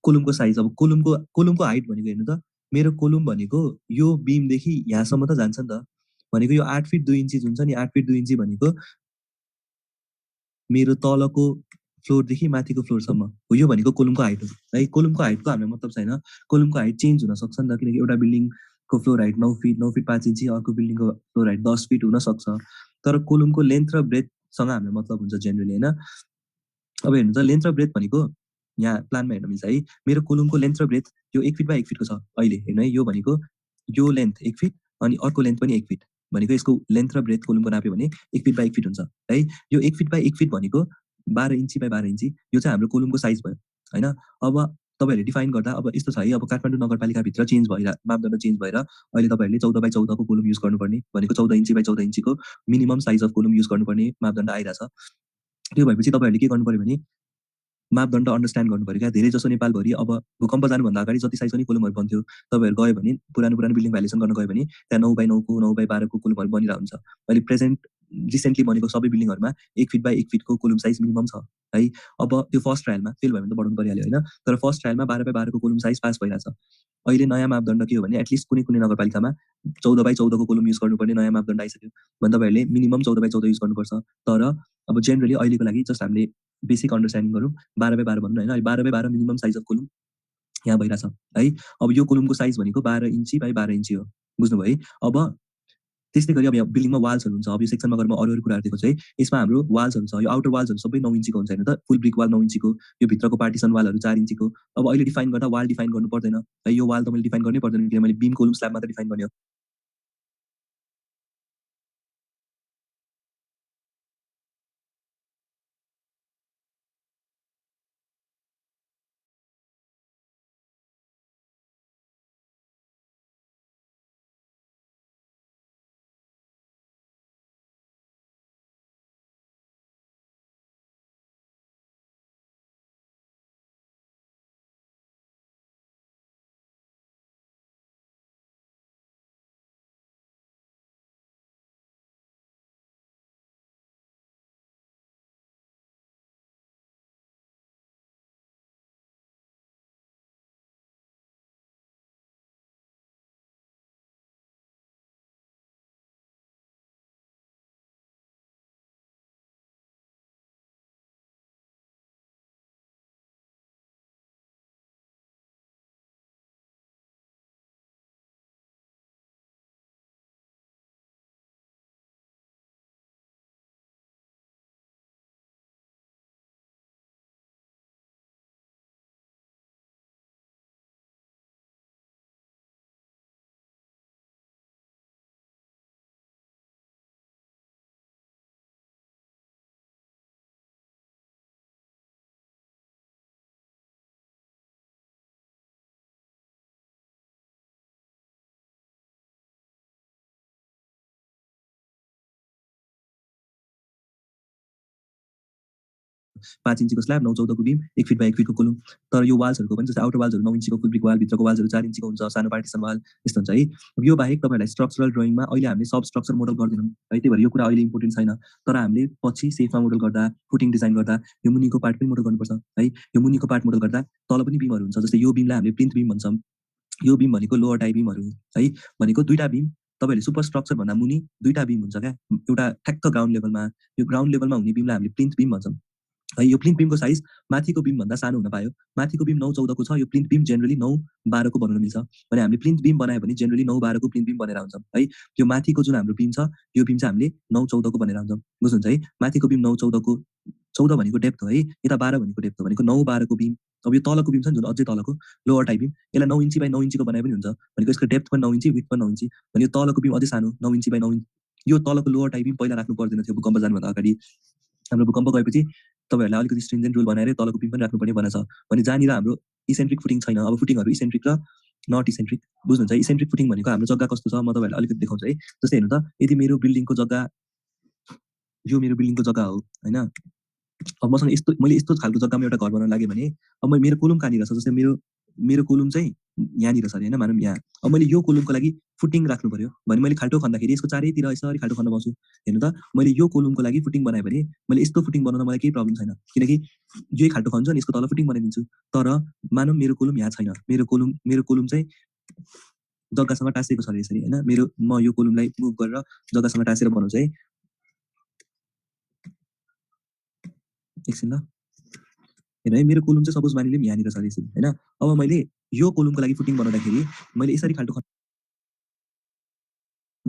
A: कोलुमको साइज। अब कोलुमको हाइट भनेको हेर्नु त, मेरो कोलुम भनेको यो बीमदेखि यहाँसम्म त जान्छ नि त। भनेको यो 8 फिट 2 इन्ची हुन्छ नि, 8 फिट 2 इन्ची भनेको मेरो तलको फ्लोरदेखि माथिको फ्लोरसम्म हो। यो भनेको कोलुमको हाइट हो है। कोलुमको हाइटको हामीलाई मतलब छैन। कोलुमको हाइट चेन्ज हुन सक्छ नि त, किनकि एउटा बिल्डिङको फ्लोर हाइट 9 फिट 5 इन्ची, अर्को बिल्डिङको फ्लोर हाइट 10 फिट हुन सक्छ। तर कोलुमको लेन्थ र ब्रेथसँग हामीलाई मतलब हुन्छ जेनरली होइन। अब हेर्नु त, लेन्थ र ब्रेथ भनेको यहाँ प्लानमा हेर्न मिल्छ है। मेरो कोलुमको लेन्थ र ब्रेथ यो 1 फिट बाई 1 फिटको छ अहिले हेर्नु है। यो भनेको यो लेन्थ 1 फिट अनि अर्को लेन्थ पनि 1 फिट, भनेको यसको लेन्थ र ब्रेथ कोलुमको नाप्यो भने 1 फिट बाई 1 फिट हुन्छ है। यो 1 फिट बाई 1 फिट भनेको 12 इन्ची बाई 12 इन्ची, यो चाहिँ हाम्रो कोलुमको साइज भयो होइन। अब तपाईँहरूले डिफाइन गर्दा अब यस्तो छ है। अब काठमाडौँ नगरपालिकाभित्र चेन्ज भएर मापदण्ड चेन्ज भएर अहिले तपाईँहरूले 14 बाई 14 को कोलुम युज गर्नुपर्ने, भनेको 14 इन्ची बाई 14 इन्चीको minimum size of column use गर्नुपर्ने मापदण्ड आइरहेछ। त्यो भएपछि तपाईँहरूले के गर्नु पर्यो भने मापदण्ड अन्डरस्ट्यान्ड गर्नु पर्यो क्या। धेरै जसो नेपालभरि अब भूकम्प जानुभन्दा अगाडि जति साइज पनि कोलुमहरू बन्थ्यो, तपाईँहरू गयो भने पुरानो बिल्डिङ भ्यालुएसन गर्न गयो भने त्यहाँ 9 बाई 9 को 9 बाई 12 को कोलुमहरू बनिरहेको हुन्छ। अहिले प्रेजेन्ट रिसेन्टली बनेको सबै बिल्डिङहरुमा 1 फिट बाइ 1 फिटको कोलम साइज मिनिमम छ है। अब त्यो फर्स्ट ट्रायलमा फेल भयो भने त बढाउनु परिहाल्यो हैन, तर फर्स्ट ट्रायलमा 12 बाइ 12 को कोलम साइज पास भइराछ। अहिले नयाँ मापदण्ड के हो भने एटलिस्ट कुनै नगरपालिकामा 14 बाइ 14 को कोलम युज गर्नुपर्ने नयाँ मापदण्ड आइसक्यो भने तपाईहरुले मिनिमम 14 बाइ 14 युज गर्नुपर्छ। तर अब जेनरली अहिलेको लागि जस्ट हामीले बेसिक अन्डरस्ट्यान्डिङ गरौँ, 12 बाइ 12 भनौँ न हैन, 12 by 12 minimum size of column यहाँ भइराछ है। अब यो कोलमको साइज भनेको 12 इन्ची बाइ 12 इन्ची हो, बुझ्नुभयो है। अब त्यस्तै गरी अब यहाँ बिल्डिङमा वाल्सहरु हुन्छ। अब यो सेक्सनमा गएर म अरु कुराहरु देखाउँछु है। यसमा हाम्रो वाल्सहरु छ, यो आउटर वाल्सहरु सबै 9 इन्चीको हुन्छ हैन त, फुल ब्रिक वाल 9 इन्चीको, यो भित्रको पार्टिसन वालहरु 4 इन्चीको। अब अहिले डिफाइन गर्दा वाल डिफाइन गर्नु पर्दैन है, यो वाल त मैले डिफाइन गर्नै पर्दैन किन मैले बीम कोलम स्ल्याब मात्र डिफाइन गर्ने हो। पाँच इन्चीको स्ल्याब 9-14 को बीम 1 फिट बाइ 1 फिटको कोलम। तर यो वाल्सहरुको पनि जस्तै आउटर वाल्सहरु 9 इन्चीको फुल ब्रिक वाल, भित्रको वाल्सहरु 4 इन्चीको हुन्छ, सानो पार्टिसन वाल यस्तो हुन्छ है। अब यो बाहेक तपाईहरुलाई स्ट्रक्चरल ड्रइङमा अहिले हामीले सब स्ट्रक्चर मोडल गर्दैनौँ है, त्यही भएर यो कुरा अहिले इम्पोर्टेन्ट छैन। तर हामीले पछि सेफमा मोडल गर्दा, फुटिङ डिजाइन गर्दा यो मुनिको पार्ट पनि मोडल गर्नुपर्छ है। यो मुनिको पार्ट मोडल गर्दा तल पनि बीमहरु हुन्छ, जस्तै यो बीमलाई हामीले प्लिन्थ बीम भन्छौँ। यो बीम भनेको लोअर टाई बीमहरु है, भनेको दुईटा बीम तपाईहरुले सुपर स्ट्रक्चर भन्दा मुनि दुईटा बीम हुन्छ क्या, एउटा ठ्याक्क ग्राउन्ड लेभलमा। यो ग्राउन्ड लेभलमा हुने बीमलाई हामीले प्लिन्थ बीम भन्छौँ है। यो प्लिन्थ बीमको साइज माथिको बीम भन्दा सानो हुन पायो। माथिको बीम 9-14 को छ, यो प्लिन्थ बीम जेनरली 9-12 को बनाउन मिल्छ भने हामीले प्लिन्थ बीम बनायो भने जेनरली 9-12 को प्लिन्थ बीम बनेर हुन्छौँ है। यो माथिको जुन हाम्रो बीम छ यो बीम चाहिँ हामीले 9-14 को बनेर हुन्छौँ, बुझ्नुहुन्छ है। माथिको बीम 9-14 को, 14 भनेको डेप्थ हो है, यता 12 भनेको डेप्थ हो, भनेको 9-12 को बीम। अब यो तलको बीम छ नि जुन अझै तलको लोअर टाई बीम, यसलाई 9 इन्ची बाइ 9 इन्चीको बनाए पनि हुन्छ, भनेको यसको डेप्थ पनि 9 इन्ची, विड्थ पनि 9 इन्ची। भने यो तलको बीम अझै सानो 9 इन्ची बाइ 9 इन्ची। यो तलको लोअर टाई बीम पहिला राख्नु पर्दैन थियो भूकम्प जानुभन्दा अगाडि। हाम्रो भूकम्प गएपछि तपाईहरुलाई अलिकति स्ट्रिन्जेन्ट रुल बनाएर तलको बीम पनि राख्नुपर्ने भनेछ। भने जहाँनिर हाम्रो इसेन्ट्रिक फुटिङ छैन, अब फुटिङहरु इसेन्ट्रिक र नट इसेन्ट्रिक, बुझ्नुहुन्छ है। इसेन्ट्रिक फुटिङ भनेको हाम्रो जग्गा कस्तो छ म तपाईहरुलाई अलिकति देखाउँछु है। जस्तै हेर्नु त, यदि मेरो बिल्डिङको जग्गा, यो मेरो बिल्डिङको जग्गा हो हैन। अब मसँग यस्तो मैले यस्तो खालको जग्गामा एउटा घर बनाउन लागे भने अब मेरो कोलम कहाँनिर छ, जस्तै मेरो कोलम चाहिँ यहाँनिर छ हैन, मानौँ यहाँ। अब मैले यो कोलमको लागि फुटिङ राख्नु पर्यो भने मैले खाल्टो खन्दाखेरि यसको चारैतिर यसरी खाल्टो खन्न पाउँछु। हेर्नु त, मैले यो कोलमको लागि फुटिङ बनाए भने मैले यस्तो फुटिङ बनाउन मलाई केही प्रब्लम छैन, किनकि यही खाल्टो खन्छु अनि यसको तल फुटिङ बनाइदिन्छु। तर मानौँ मेरो कोलम यहाँ छैन, मेरो कोलम चाहिँ जग्गासँग टाँसिएको छ यसरी हैन। म यो कोलमलाई मुभ गरेर जग्गासँग टाँसेर बनाउँछु है। एकछिन ल हेर्नु है, मेरो कोलम चाहिँ सपोज मानिलिउँ यहाँनिर छ यसरी हैन। अब मैले यो कोलमको लागि फुटिङ बनाउँदाखेरि मैले यसरी खाल्टो खन्न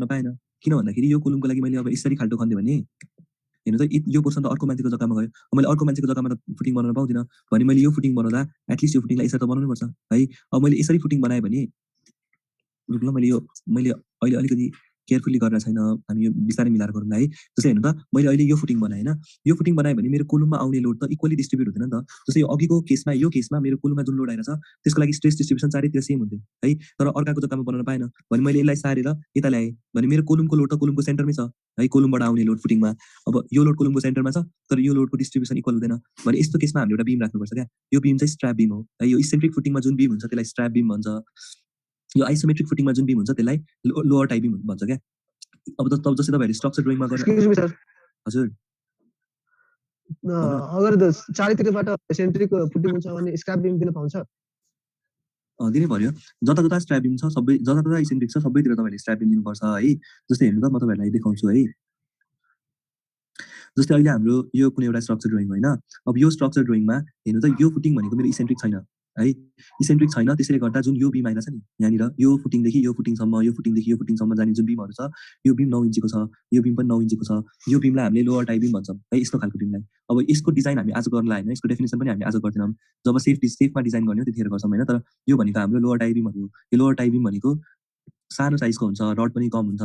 A: पाएन, किन भन्दाखेरि यो कोलमको लागि मैले अब यसरी खाल्टो खन्दिएँ भने हेर्नु त यो पोर्सन त अर्को मान्छेको जग्गामा गयो। अब मैले अर्को मान्छेको जग्गामा त फुटिङ बनाउन पाउँदिनँ भने मैले यो फुटिङ बनाउँदा एटलिस्ट यो फुटिङलाई यसरी त बनाउनै पर्छ है। अब मैले यसरी फुटिङ बनाएँ भने रुक ल, मैले अहिले अलिकति केयरफुली गरेर छैन, हामी यो बिस्तारै मिलाएर गरौँ है। जस्तै हेर्नु त, मैले अहिले यो फुटिङ बनाएँ हैन, यो फुटिङ बनाएँ भने मेरो कोलममा आउने लोड त इक्वली डिस्ट्रिब्युट हुँदैन नि त। जस्तै यो अघिको केसमा, यो केसमा मेरो कोलममा जुन लोड आइरहेछ त्यसको लागि स्ट्रेस डिस्ट्रिब्युसन चारैतिर सेम हुन्थ्यो है। तर अर्काको जग्गामा बनाउन पाएन भने मैले यसलाई सारेर यता ल्याएँ भने मेरो कोलमको लोड त कोलमको सेन्टरमै छ है, कोलमबाट आउने लोड फुटिङमा। अब यो लोड कोलमको सेन्टरमा छ तर यो लोडको डिस्ट्रिब्युसन इक्वल हुँदैन भने यस्तो केसमा हामीले एउटा बीम राख्नुपर्छ क्या। यो बीम चाहिँ स्ट्र्याप बीम हो है। यो इसेन्ट्रिक फुटिङमा जुन बीम हुन्छ त्यसलाई स्ट्र्याप बीम भन्छ। यो आइसोमेट्रिक फुटिङमा जुन बीम हुन्छ त्यसलाई लोअर टाई बीम भन्छ क्या। अब जस्तै तपाईहरुले स्ट्रक्चर ड्रइङमा गरेर
B: एक्सक्युज मी सर
A: हजुर
B: अगर चारैतिरबाट सेन्ट्रिक फुटिङ हुन्छ भने स्क्राप बिम दिन पाउँछ
A: दिनै पर्यो जता जता स्ट्र्याप बिम छ सबै जता जता इसेन्ट्रिक छ सबैतिर तपाईहरुले स्ट्र्याप बिम दिनुपर्छ है जस्तै हेर्नु त म तपाईहरुलाई देखाउँछु है जस्तै अहिले हाम्रो यो कुनै एउटा स्ट्रक्चर ड्रइङ होइन अब यो स्ट्रक्चर ड्रइङमा हेर्नु त यो फुटिङ भनेको मेरो इसेन्ट्रिक छैन है इसेन्ट्रिक छैन त्यसैले गर्दा जुन यो बिम आइरहेछ नि यहाँनिर यो फुटिङदेखि यो फुटिङसम्म यो फुटिङदेखि यो फुटिङसम्म जाने जुन बिमहरू छ यो बिम 9 इन्चीको छ यो बिम पनि 9 इन्चीको छ यो बिमलाई हामीले लोअर टाई बिम भन्छौँ है यस्तो खालको बिमलाई अब यसको डिजाइन हामी आज गर्न होइन यसको डेफिनेसन पनि हामी आज गर्दैनौँ जब सेफमा डिजाइन गर्ने हो त्यतिखेर गर्छौँ होइन तर यो भनेको हाम्रो लोअर टाई बिमहरू यो लोअर टाई बिम भनेको सानो साइजको हुन्छ रड पनि कम हुन्छ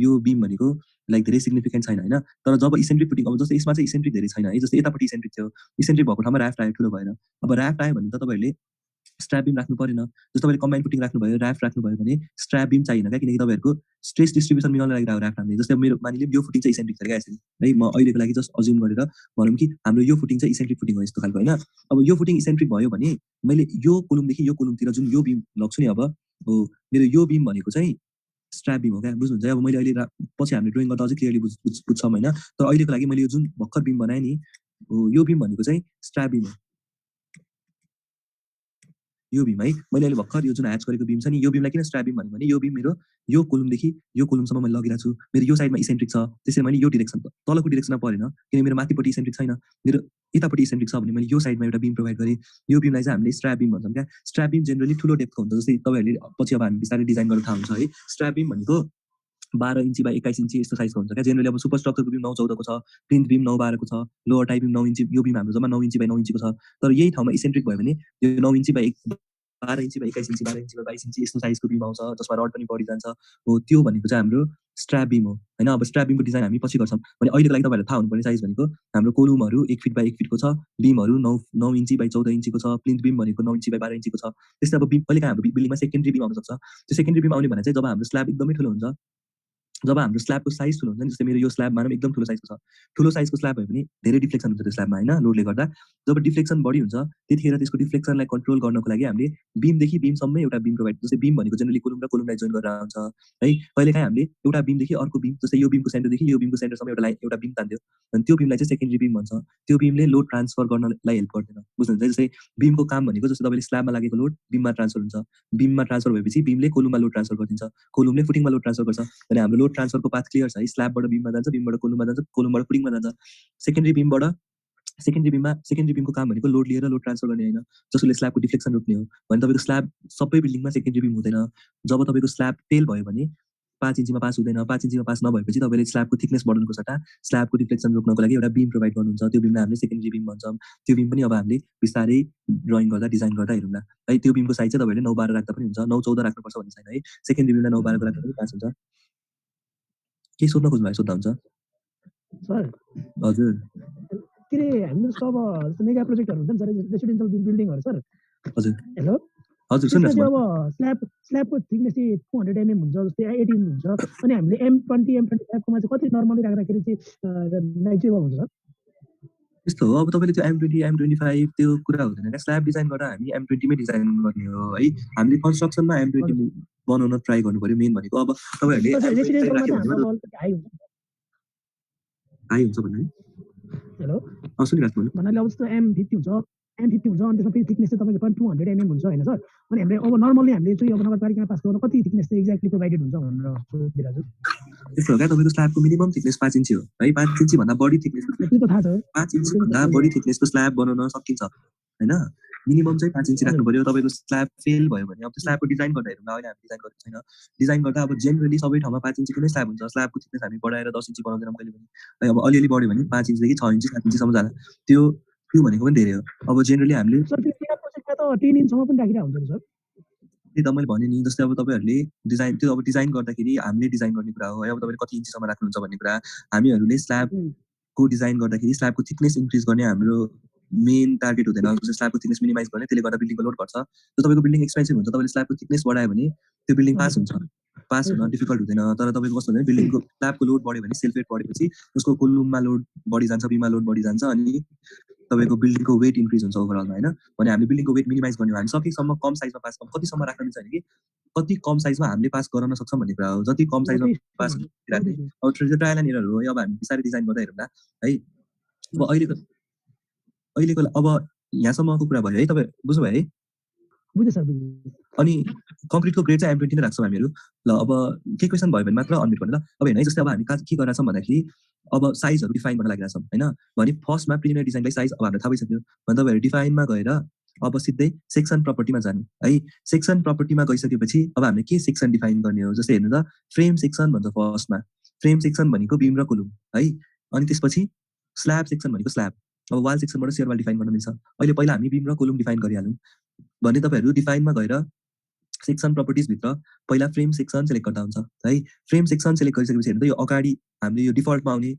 A: यो बिम भनेको लाइक धेरै सिग्निफिकेन्ट छैन होइन तर जब इसेन्ट्रिक फुटिङ अब जस्तै यसमा चाहिँ इसेन्ट्रिक धेरै छैन है जस्तै यतापट्टि इसेन्ट्रिक थियो इसेन्ट्रिक भएको ठाउँमा ऱ्याफ्ट आयो ठुलो भएर अब ऱ्याफ्ट आयो भने त तपाईहरुले स्ट्र्याप बिम राख्नु परेन जस्तो तपाईले कम्बाइन फुटिङ राख्नुभयो ऱ्याफ्ट राख्नुभयो भने स्ट्र्याप बिम चाहिएन क्या किनकि तपाईहरुको स्ट्रेस डिस्ट्रिब्युसन मिलाउन लागिरहेको ऱ्याफ्ट राख्ने जस्तै मेरो मानिलिउँ यो फुटिङ चाहिँ इसेन्ट्रिक छ क्या यसरी है म अहिलेको लागि जस्ट अज्युम गरेर भनौँ कि हाम्रो यो फुटिङ चाहिँ इसेन्ट्रिक फुटिङ हो यस्तो खालको होइन अब यो फुटिङ इसेन्ट्रिक भयो भने मैले यो कोलुमदेखि यो कोलुमतिर जुन यो बिम लग्छु नि अब मेरो यो बिम भनेको चाहिँ स्ट्र्याप बिम हो क्या बुझ्नुहुन्छ अब मैले अहिले पछि हामीले ड्रइङ गर्दा अझै क्लियरली बुझ्छौँ होइन तर अहिलेको लागि मैले यो जुन भर्खर बिम बनाएँ नि यो बिम भनेको चाहिँ स्ट्र्याप बिम हो यो बिम है मैले अहिले भर्खर यो जुन ह्याच गरेको बिम छ नि यो बिमलाई किन स्ट्र्याप बिम भन्यो भने यो बिम मेरो यो कोलुमदेखि यो कोलुमसम्म मैले लगिरहेको छु मेरो यो साइडमा इसेन्ट्रिक छ त्यसैले मैले यो डिरेक्सन तलको डिरेक्सनमा परेन किनकि मेरो माथिपट्टि इसेन्ट्रिक छैन मेरो यतापट्टि इसेन्ट्रिक छ भने मैले यो साइडमा एउटा बिम प्रोभाइड गरेँ यो बिमलाई चाहिँ हामीले स्ट्र्याप बिम भन्छौँ क्या स्ट्र्याप बिम जेनरली ठुलो डेप्थको हुन्छ जस्तै तपाईँहरूले पछि अब हामी बिस्तारै डिजाइन गर्न थाहा हुन्छ है स्ट्र्याप बिम भनेको 12 इन्ची बाई 21 इन्ची यस्तो साइजको हुन्छ क्या जेनरली अब सुपर स्ट्रक्चरको बिम 9-14 को छ प्लिन्थ बिम 9-12 को छ लोअर टाई बिम 9 इन्ची यो बिम हाम्रो जम्मा 9 इन्ची बाई 9 इन्चीको छ तर यही ठाउँमा इसेन्ट्रिक भयो भने यो 9 इन्ची बाई 12 इन्ची बाई 21 इन्ची 12 इन्ची बाई 22 इन्ची यस्तो साइजको बिम आउँछ जसमा रड पनि बढी जान्छ हो त्यो भनेको चाहिँ हाम्रो स्ट्र्याप बिम हो होइन अब स्ट्र्याप बिमको डिजाइन हामी पछि गर्छौँ भने अहिलेको लागि तपाईँहरूलाई थाहा हुनुपर्ने साइज भनेको हाम्रो कोलुमहरू 1 फिट बाई 1 फिटको छ बिमहरू 9 इन्ची बाई 14 इन्चीको छ प्लिन्थ बिम भनेको 9 इन्ची बाई 12 इन्चीको छ त्यस्तै अब बिम कहिलेकाहीँ हाम्रो बिल्डिङमा सेकेन्डरी बिम आउन सक्छ त्यो सेकेन्डरी बिम आउने भने चाहिँ जब हाम्रो स्ल्याब एकदमै ठुलो हुन्छ जब हाम्रो स्ल्याबको साइज ठुलो हुन्छ नि जस्तै मेरो यो स्ल्याब मानौँ एकदम ठुलो साइजको छ ठुलो साइजको स्ल्याब भयो भने धेरै डिफ्लेक्सन हुन्छ त्यो स्ल्याबमा होइन लोडले गर्दा जब डिफ्लेक्सन बढी हुन्छ त्यतिखेर त्यसको डिफ्लेक्सनलाई कन्ट्रोल गर्नको लागि हामीले बिमदेखि बिमसम्मै एउटा बिम प्रोभाइड जस्तै बिम भनेको जेनरली कोलुम र कोलुमलाई जोइन गरेर आउँछ है कहिलेकाहीँ हामीले एउटा बिमदेखि अर्को बिम जस्तै यो बिमको सेन्टरदेखि यो बिमको सेन्टरसम्म एउटा बिम तान्थ्यो अनि त्यो बिमलाई चाहिँ सेकेन्डरी बिम भन्छ त्यो बिमले लोड ट्रान्सफर गर्नलाई हेल्प गर्दैन बुझ्नुहुन्छ जस्तै बिमको काम भनेको जस्तै तपाईँले स्ल्याबमा लागेको लोड बिममा ट्रान्सफर हुन्छ बिममा ट्रान्सफर भएपछि बिमले कोलुममा लोड ट्रान्सफर गरिदिन्छ कोलुमले फुटिङमा लोड ट्रान्सफर गर्छ अनि हाम्रो लोड ट्रान्सफरको पाथ क्लियर छ है स्ल्याबबाट बिममा जान्छ बिमबाट कोलुममा जान्छ कोलुमबाट फुटिङमा जान्छ सेकेन्डरी बिमको काम भनेको लोड लिएर लोड ट्रान्सफर गर्ने होइन जसले स्ल्याबको डिफ्लेक्सन रोक्ने हो भने तपाईँको स्ल्याब सबै बिल्डिङमा सेकेन्डरी बिम हुँदैन जब तपाईँको स्ल्याब फेल भयो भने 5 इन्चीमा पास हुँदैन 5 इन्चीमा पास नभएपछि तपाईँले स्ल्याबको थिकनेस बढाउनुको सट्टा स्ल्याबको डिफ्लेक्सन रोक्नको लागि एउटा बिम प्रोभाइड गर्नुहुन्छ त्यो बिमलाई हामीले सेकेन्डरी बिम भन्छौँ त्यो बिम पनि अब हामीले बिस्तारै ड्रइङ गर्दा डिजाइन गर्दा हेरौँला है त्यो बिमको साइज चाहिँ तपाईँले 9-12 राख्दा पनि हुन्छ 9-14 राख्नुपर्छ भन्ने छैन है सेकेन्डरी बिमलाई 9-12 को राख्दा पनि पास हुन्छ के सोध्न खोज्नु भएको सोध्दा हुन्छ
D: सर
A: हजुर
D: के रे हाम्रो सब मेगा प्रोजेक्टहरु हुन्छ नि रेसिडेन्शियल बिल्डिङहरु सर
A: हजुर
D: हेलो
A: हजुर
D: त्यसमा
A: सुन्नुहोस्
D: चाहिँ अब स्ल्याबको थिकनेस चाहिँ 200 mm हुन्छ जस्तै 18 हुन्छ अनि हामीले M20 M25 कोमा चाहिँ कति नर्मली राख्दाखेरि चाहिँ म्याक्सिमम हुन्छ सर
A: यस्तो हो अब तपाईँले त्यो M20 M25 त्यो कुरा हुँदैन क्या स्ल्याब डिजाइन गर्दा हामी M20 मै डिजाइन गर्ने हो है हामीले कन्स्ट्रक्सनमा M20 बनाउन ट्राई गर्नु पर्यो मेन भनेको अब तपाईँहरूले
D: रेसिडेन्शियलमा चाहिँ हाम्रो बल हाई हुन्छ
A: हाई हुन्छ भन्ने
D: हेलो
A: सुनिरहेको छु
D: भन्नाले अब जस्तो M50 हुन्छ अनि त्यसमा फेरि थिकनेस चाहिँ तपाईँको 200 mm हुन्छ हैन सर अनि हामीले अब नर्मली हामीले चाहिँ अब नगरपालिकामा पास गर्दा कति थिकनेस चाहिँ एक्ज्याक्टली प्रोभाइडेड हुन्छ भनेर सोधिरहेको छु
A: यस्तो हो क्या तपाईँको स्ल्याबको मिनिमम थिकनेस 5 इन्ची हो है 5 इन्ची भन्दा बढी थिकनेस
D: त्यो त थाहा छ
A: 5 इन्ची भन्दा बढी थिकनेसको स्ल्याब बनाउन सकिन्छ हैन मिनिमम चाहिँ 5 इन्ची राख्नु पर्यो तपाईँको स्ल्याब फेल भयो भने अब त्यो स्ल्याबको डिजाइन गर्दा हेरौँ अहिले हामी डिजाइन गरेको छैन डिजाइन गर्दा अब जेनरली सबै ठाउँमा 5 इन्चीको नै स्ल्याब हुन्छ स्ल्याबको थिकनेस हामी बढाएर 10 इन्ची बनाउँदैनौँ कहिले पनि है अब अलिअलि बढ्यो भने 5 इन्चीदेखि 6 इन्ची 7 इन्चीसम्म जाला त्यो भनेको पनि धेरै हो अब जेनरली हामीले
D: सर त्यो मेगा प्रोजेक्टमा त 10 इन्चसम्म पनि राखिरहेको हुन्छ नि सर
A: त्यही त मैले भने नि जस्तै अब तपाईँहरूले डिजाइन त्यो अब डिजाइन गर्दाखेरि हामीले डिजाइन गर्ने कुरा हो है अब तपाईँले कति इन्चीसम्म राख्नुहुन्छ भन्ने कुरा हामीहरूले स्ल्याबको डिजाइन गर्दाखेरि स्ल्याबको थिकनेस इन्क्रिज गर्ने हाम्रो मेन टार्गेट हुँदैन जस्तै स्ल्याबको थिकनेस मिनिमाइज गर्ने त्यसले गर्दा बिल्डिङको लोड घट्छ त्यो तपाईँको बिल्डिङ एक्सपेन्सिभ हुन्छ तपाईँले स्ल्याबको थिकनेस बढायो भने त्यो बिल्डिङ पास हुन्छ पास हुन डिफिकल्ट हुँदैन तर तपाईँको कस्तो हुन्छ भने बिल्डिङको स्ल्याबको लोड बढ्यो भने सेल्फ वेट बढेपछि उसको कोलुममा लोड बढी जान्छ बिममा लोड बढी जान्छ अनि तपाईँको बिल्डिङको वेट इन्क्रिज हुन्छ ओभरअलमा होइन भने हामीले बिल्डिङको वेट मिनिमाइज गर्ने हो हामी सकेसम्म कम साइजमा पास कतिसम्म राख्न मिल्छ भने कि कति कम साइजमा हामीले पास गराउन सक्छौँ भन्ने कुरा हो जति कम साइजमा पास राख्ने अब ट्रायल एन्ड एरर हो अब हामी बिस्तारै डिजाइन गर्दा हेरौँला है अब अहिलेको अब यहाँसम्मको कुरा भयो है तपाईँ बुझ्नुभयो है
D: बुझ्यो सर
A: अनि कङ्क्रिटको ग्रेड चाहिँ M20 नै राख्छौँ हामीहरू ल अब के क्वेसन भयो भने मात्र अनम्युट गर्ने ल अब हेर्नु है जस्तै अब हामी के गरेका छौँ भन्दाखेरि अब साइजहरू डिफाइन गर्न लागिरहेछौँ होइन भने फर्स्टमा प्रिलिमिनरी डिजाइनलाई साइज अब हाम्रो थाहा भइसक्यो भने तपाईँहरू डिफाइनमा गएर अब सिधै सेक्सन प्रपर्टीमा जानु है सेक्सन प्रपर्टीमा गइसकेपछि अब हामीले के सेक्सन डिफाइन गर्ने हो जस्तै हेर्नु त फ्रेम सेक्सन भन्छ फर्स्टमा फ्रेम सेक्सन भनेको बिम र कोलुम है अनि त्यसपछि स्ल्याब सेक्सन भनेको स्ल्याब अब वाल सेक्सनबाट सेयर वाल डिफाइन गर्न मिल्छ अहिले पहिला हामी बिम र कोलुम डिफाइन गरिहालौँ भने तपाईँहरू डिफाइनमा गएर सेक्सन प्रपर्टिजभित्र पहिला फ्रेम सेक्सन सेलेक्ट गर्दा हुन्छ है फ्रेम सेक्सन सेलेक्ट गरिसकेपछि हेर्नु त यो अगाडि हामीले यो डिफल्टमा आउने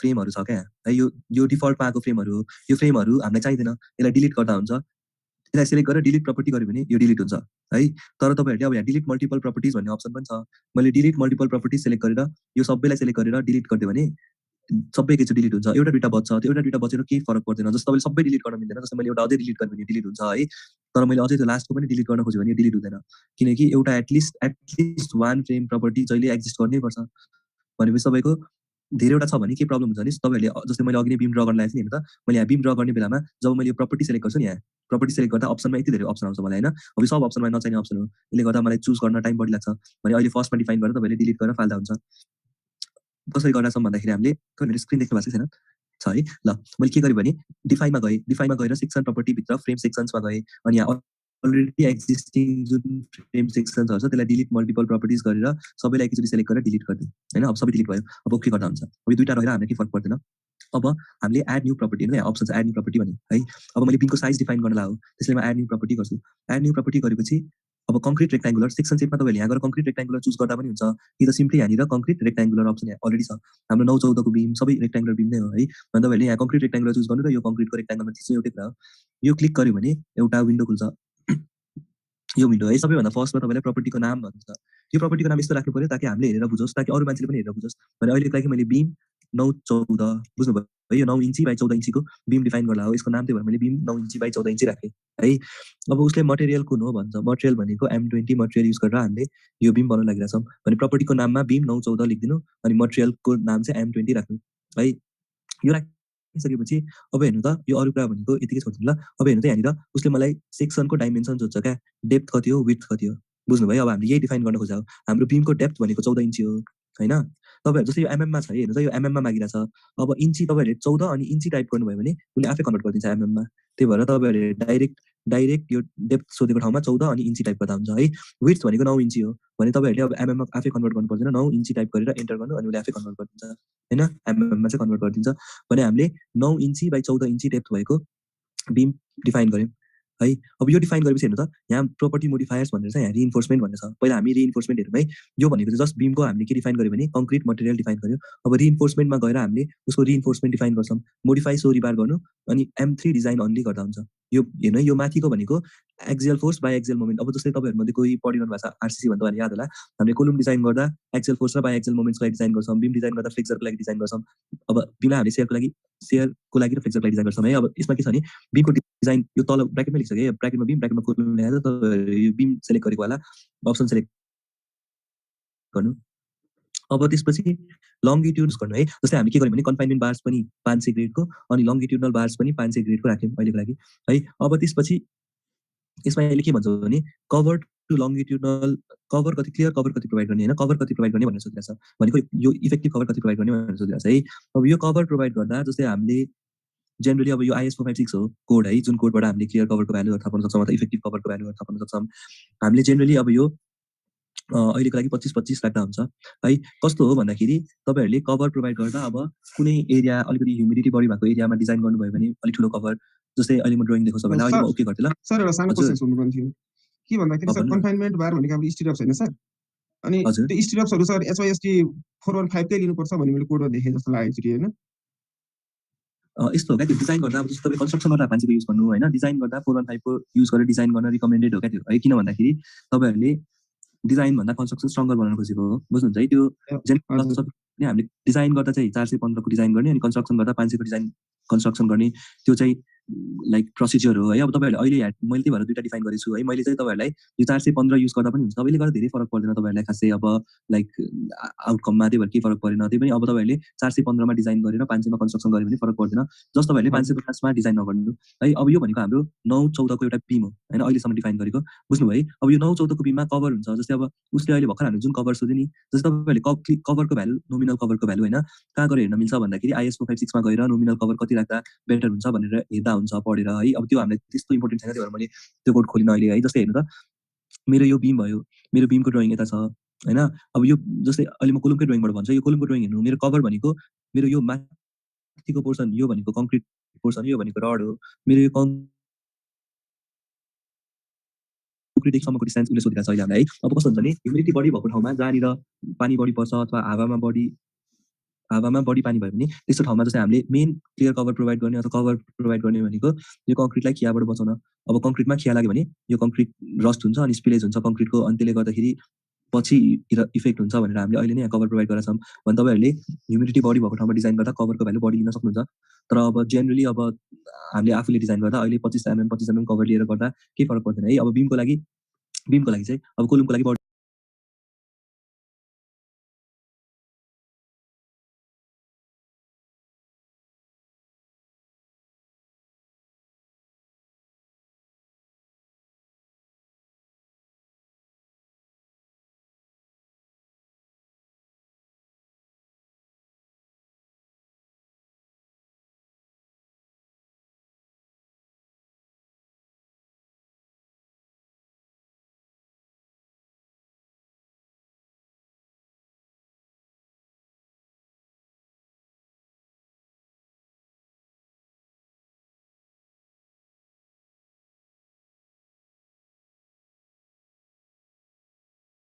A: फ्रेमहरू छ क्या है यो डिफल्टमा आएको फ्रेमहरू हो यो फ्रेमहरू हामीलाई चाहिँदैन यसलाई डिलिट गर्दा हुन्छ यसलाई सेलेक्ट गरेर डिलिट प्रपर्टी गऱ्यो भने यो डिलिट हुन्छ है तर तपाईँहरूले अब यहाँ डिलिट मल्टिपल प्रपर्टिज भन्ने अप्सन पनि छ मैले डिलिट मल्टिपल प्रपर्टिज सेलेक्ट गरेर यो सबैलाई सेलेक्ट गरेर डिलिट गरिदियो भने सबै एकैचोटि डिलिट हुन्छ एउटा दुइटा बच्छ त्यो एउटा दुइटा बचेर केही फरक पर्दैन जस्तो तपाईँले सबै डिलिट गर्न मिल्दैन जस्तो मैले एउटा अझै डिलिट गर्नु भने डिलिट हुन्छ है तर मैले अझै त्यो लास्टको पनि डिलिट गर्न खोज्यो भने डिलिट हुँदैन किनकि एउटा एटलिस्ट वान फ्रेम प्रपर्टी जहिले एक्जिस्ट गर्नै पर्छ भनेपछि तपाईँको धेरैवटा छ भने के प्रब्लम हुन्छ भने तपाईँहरूले जस्तै मैले अघि नै बिम ड्र गर्न लागेको थिएँ नि त मैले यहाँ बिम ड्र गर्ने बेलामा जब मैले यो प्रपर्टी सेलेक्ट गर्छु नि यहाँ प्रपर्टी सेलेक्ट गर्दा अप्सनमा यति धेरै अप्सन आउँछ मलाई होइन अब सब अप्सनमा नचाहिने अप्सन हो यसले गर्दा मलाई चुज गर्न टाइम बढी लाग्छ भने अहिले फर्स्टमा डिफाइन गरेर तपाईँले डिलिट गरेर फाल्दा हुन्छ कसरी गर्छौँ भन्दाखेरि हामीले स्क्रिन देख्नु भएको छैन छ है ल मैले के गरेँ भने डिफाइनमा गएर सेक्सन प्रपर्टीभित्र फ्रेम सेक्सन्समा गएँ अनि यहाँ अलरेडी एक्जिस्टिङ जुन फ्रेम सेक्सन्सहरू छ त्यसलाई डिलिट मल्टिपल प्रपर्टिज गरेर सबैलाई एकचोटि सेलेक्ट गरेर डिलिट गरिदिउँ होइन अब सबै डिलिट भयो अब के गर्दा हुन्छ अब यो दुइटा रहेर हामीलाई के फरक पर्दैन अब हामीले एड न्यू प्रपर्टी होइन अप्सन छ एड न्यू प्रपर्टी भन्ने है अब मैले बिमको साइज डिफाइन गर्न लाग्यो त्यसले म एड न्यू प्रपर्टी गर्छु एड न्यू प्रपर्टी गरेपछि अब कङ्क्रिट रेक्टाङ्गुलर सेक्सन सेटमा तपाईँले यहाँ गएर कङ्क्रिट रेक्टाङ्गुलर चुज गर्दा पनि हुन्छ कि त सिम्पली यहाँनिर कङ्क्रिट रेक्टाङ्गुलर अप्सन यहाँ अलरेडी छ हाम्रो 9-14 को बिम सबै रेक्टाङ्गुलर बिम नै हो है भने तपाईँहरूले यहाँ कङ्क्रिट रेक्टाङ्गुलर चुज गर्नु र यो कङ्क्रिटको रेक्टाङ्गुलरमा थिच्नु एउटै कुरा हो यो क्लिक गर्यो भने एउटा विन्डो खुल्छ यो विन्डो है सबैभन्दा फर्स्टमा तपाईँलाई प्रपर्टीको नाम भन्छ यो प्रपर्टीको नाम यस्तो राख्नु पर्यो ताकि हामीले हेरेर बुझोस् ताकि अरू मान्छेले पनि हेरेर बुझोस् भने अहिलेको लागि मैले बिम 9-14 बुझ्नुभयो है यो 9 इन्ची बाई 14 इन्चीको बिम डिफाइन गर्दा हो यसको नाम त्यही भएर मैले बिम 9 इन्ची बाई 14 इन्ची राखेँ है अब उसले मटेरियल कुन हो भन्छ मटेरियल भनेको M20 मटेरियल युज गरेर हामीले यो बिम बनाउन लागिरहेछौँ भने प्रपर्टीको नाममा बिम 9-14 लेखिदिनु अनि मटेरियलको नाम चाहिँ M20 राख्नु है यो राखिसकेपछि अब हेर्नु त यो अरू कुरा भनेको यतिकै छोड्दिनु ल अब हेर्नु त यहाँनिर उसले मलाई सेक्सनको डाइमेन्सन सोध्छ क्या डेप्थ कति हो विड्थ कति हो बुझ्नुभयो अब हामीले यही डिफाइन गर्न खोजेको हाम्रो बिमको डेप्थ भनेको 14 इन्ची हो होइन तपाईँहरू जस्तै यो MM मा छ है हेर्नु त यो MM मा मागिरहेछ अब इन्ची तपाईँहरूले 14 अनि इन्ची टाइप गर्नुभयो भने उसले आफै कन्भर्ट गरिदिन्छ MM मा त्यही भएर तपाईँहरूले डाइरेक्ट यो डेप्थ सोधेको ठाउँमा 14 अनि इन्ची टाइप गर्दा हुन्छ है विड्थ भनेको 9 इन्ची हो भने तपाईँहरूले अब MM मा आफै कन्भर्ट गर्नु पर्दैन 9 इन्ची टाइप गरेर एन्टर गर्नु अनि उसले आफै कन्भर्ट गरिदिन्छ होइन MM मा चाहिँ कन्भर्ट गरिदिन्छ भने हामीले 9 इन्ची बाई 14 इन्ची डेप्थ भएको बिम डिफाइन गर्यौँ है अब यो डिफाइन गरेपछि हेर्नु त यहाँ प्रोपर्टी मोडिफायर्स भनेर चाहिँ यहाँ रिइन्फोर्समेन्ट भन्ने छ पहिला हामी रिइन्फोर्समेन्ट हेरौँ है यो भनेको चाहिँ जस्ट बिमको हामीले के डिफाइन गर्यो भने कङ्क्रिट मटेरियल डिफाइन गर्यो अब रिइन्फोर्समेन्टमा गएर हामीले उसको रिइन्फोर्समेन्ट डिफाइन गर्छौँ मोडिफाई सो रिबार गर्नु अनि M3 डिजाइन अन्ली गर्दा हुन्छ यो हेर्नु यो माथिको भनेको axial force by axial moment अब जस्तै तपाईँहरूमध्ये कोही पढिरहनु भएको छ RCC भन्दा याद होला हामीले कोलुम डिजाइन गर्दा एक्सियल फोर्स र बाई एक्सियल मोमेन्ट्सको लागि डिजाइन गर्छौँ बिम डिजाइन गर्दा फ्लेक्सरको लागि डिजाइन गर्छौँ अब बिमलाई हामीले सेयरको लागि र फ्लेक्सरको लागि डिजाइन गर्छौँ है अब यसमा के छ भने बिमको डिजाइन यो तल ब्राकेटमा लेख्छ ब्राकेटमा बिम ब्राकेटमा कोलुम ल्याएर तपाईँहरू यो बिम सेलेक्ट गरेको होला अप्सन सेलेक्ट गर्नु अब त्यसपछि लङ्गिट्युड्स गर्नु है जस्तै हामी के गर्यौँ भने कन्फाइनमेन्ट बार्स पनि 500 ग्रेडको अनि लङ्गिट्युडनल बार्स पनि 500 ग्रेडको राख्यौँ अहिलेको लागि है अब त्यसपछि यसमा अहिले के भन्छ भने कभर टु लङ्गिट्युडनल कभर कति क्लियर कभर कति प्रोभाइड गर्ने होइन कभर कति प्रोभाइड गर्ने भनेर सोधिरहेको छ भनेको यो इफेक्टिभ कभर कति प्रोभाइड गर्ने भनेर सोधिरहेको छ है अब यो कभर प्रोभाइड गर्दा जस्तै हामीले जेनरली अब यो IS 456 हो कोड है जुन कोडबाट हामीले क्लियर कभरको भ्यालुहरू थाहा पाउन सक्छौँ अथवा इफेक्टिभ कभरको भ्यालुहरू थाहा पाउन सक्छौँ हामीले जेनरली अब यो अहिलेको लागि 25-25 राख्दा हुन्छ है कस्तो हो भन्दाखेरि तपाईँहरूले कभर प्रोभाइड गर्दा अब कुनै एरिया अलिकति ह्युमिडिटी बढी भएको एरियामा डिजाइन गर्नुभयो भने अलिक ठुलो कभर जस्तै अहिले म ड्रइङ देखाउँछु सबैलाई अहिले म ओके गर्छु ल
E: सर एउटा सानो क्वेशन सोध्नुपर्ने थियो के भन्दाखेरि सर कन्फाइनमेन्ट बार भनेको हाम्रो स्टिरप्स हैन सर अनि त्यो स्टिरप्सहरु सर HYST 415 कै लिनुपर्छ भन्ने मैले कोडमा देखे जस्तो लाग्यो एकचोटी हैन
A: यस्तो हो क्या त्यो डिजाइन गर्दा अब जस्तो तपाईँ कन्स्ट्रक्सन गर्दा 500 को युज गर्नु होइन डिजाइन गर्दा 415 को युज गरेर डिजाइन गर्न रिकमेन्डेड हो क्या त्यो है किन भन्दाखेरि तपाईँहरूले डिजाइन भन्दा कन्स्ट्रक्सन स्ट्रङ्गर बनाउन खोजेको हो बुझ्नुहुन्छ है त्यो भने हामीले डिजाइन गर्दा चाहिँ 415 को डिजाइन गर्ने अनि कन्स्ट्रक्सन गर्दा 500 को डिजाइन कन्स्ट्रक्सन गर्ने त्यो चाहिँ लाइक प्रोसिजर हो है। अब तपाईँहरूले अहिले मैले त्यही भएर दुईटा डिफाइन गरेको छु है। मैले चाहिँ तपाईँहरूलाई यो 415 युज गर्दा पनि हुन्छ, सबैले गर्दा धेरै फरक पर्दैन तपाईँहरूलाई खासै अब लाइक आउटकममा, त्यही भएर केही फरक परेन। त्यही पनि अब तपाईँहरूले 415 मा डिजाइन गरेर 500 मा कन्स्ट्रक्सन गऱ्यो भने फरक पर्दैन। जस्ट तपाईँहरूले 550 मा डिजाइन नगर्नु है। अब यो भनेको हाम्रो 9-14 को एउटा बिम हो हैन, अहिलेसम्म डिफाइन गरेको बुझ्नुभयो है। अब यो 9-14 को बिममा कभर हुन्छ, जस्तै अब उसले अहिले भर्खर हामीले जुन कभर सोध्यो नि, जस्तै तपाईँहरूले कभरको भ्यालु, नोमिनल कभरको भ्यालु हैन कहाँ गएर हेर्न मिल्छ भन्दाखेरि IS 456 मा गएर नोमिनल कभर कति राख्दा बेटर हुन्छ भनेर हेर्दा हुन्छ पढेर है। अब त्यो हामीलाई त्यस्तो इम्पोर्टेन्ट छैन, त्यही भएर मैले त्यो कोड खोलिन अहिले है। जस्तै हेर्नु त, मेरो यो बिम भयो, मेरो बिमको ड्रइङ यता छ हैन। अब यो जस्तै अहिले म कोलमकै ड्रइङबाट भन्छु, यो कोलमको ड्रइङ हेर्नु, मेरो कभर भनेको मेरो यो माथिको पोर्सन, यो भनेको कङ्क्रिट पोर्सन, यो भनेको रड हो। मेरो यो कङ्क्रिट एकसम्मको डिस्टेन्स उसले सोधिरहेको छ अहिले हामीलाई है। अब कस्तो हुन्छ भने ह्युमिडिटी बढी भएको ठाउँमा जहाँनिर पानी बढी पर्छ अथवा हावामा बढी पानी भयो भने त्यस्तो ठाउँमा जस्तै हामीले मेन क्लियर कभर प्रोभाइड गर्ने अथवा कभर प्रोभाइड गर्ने भनेको यो कङ्क्रिटलाई खियाबाट बचाउन। अब कङ्क्रिटमा खिया लाग्यो भने यो कङ्क्रिट रस्ट हुन्छ अनि स्पिलेज हुन्छ कङ्क्रिटको, अनि त्यसले गर्दाखेरि पछि इफेक्ट हुन्छ भनेर हामीले अहिले नै यहाँ कभर प्रोभाइड गरेका छौँ भने तपाईँहरूले ह्युमिडिटी बढी भएको ठाउँमा डिजाइन गर्दा कभरको भ्यालु बढी लिन सक्नुहुन्छ। तर अब जेनरली अब हामीले आफूले डिजाइन गर्दा अहिले 25 mm कभर लिएर गर्दा केही फरक पर्दैन है। अब बिमको लागि चाहिँ अब कोलमको लागि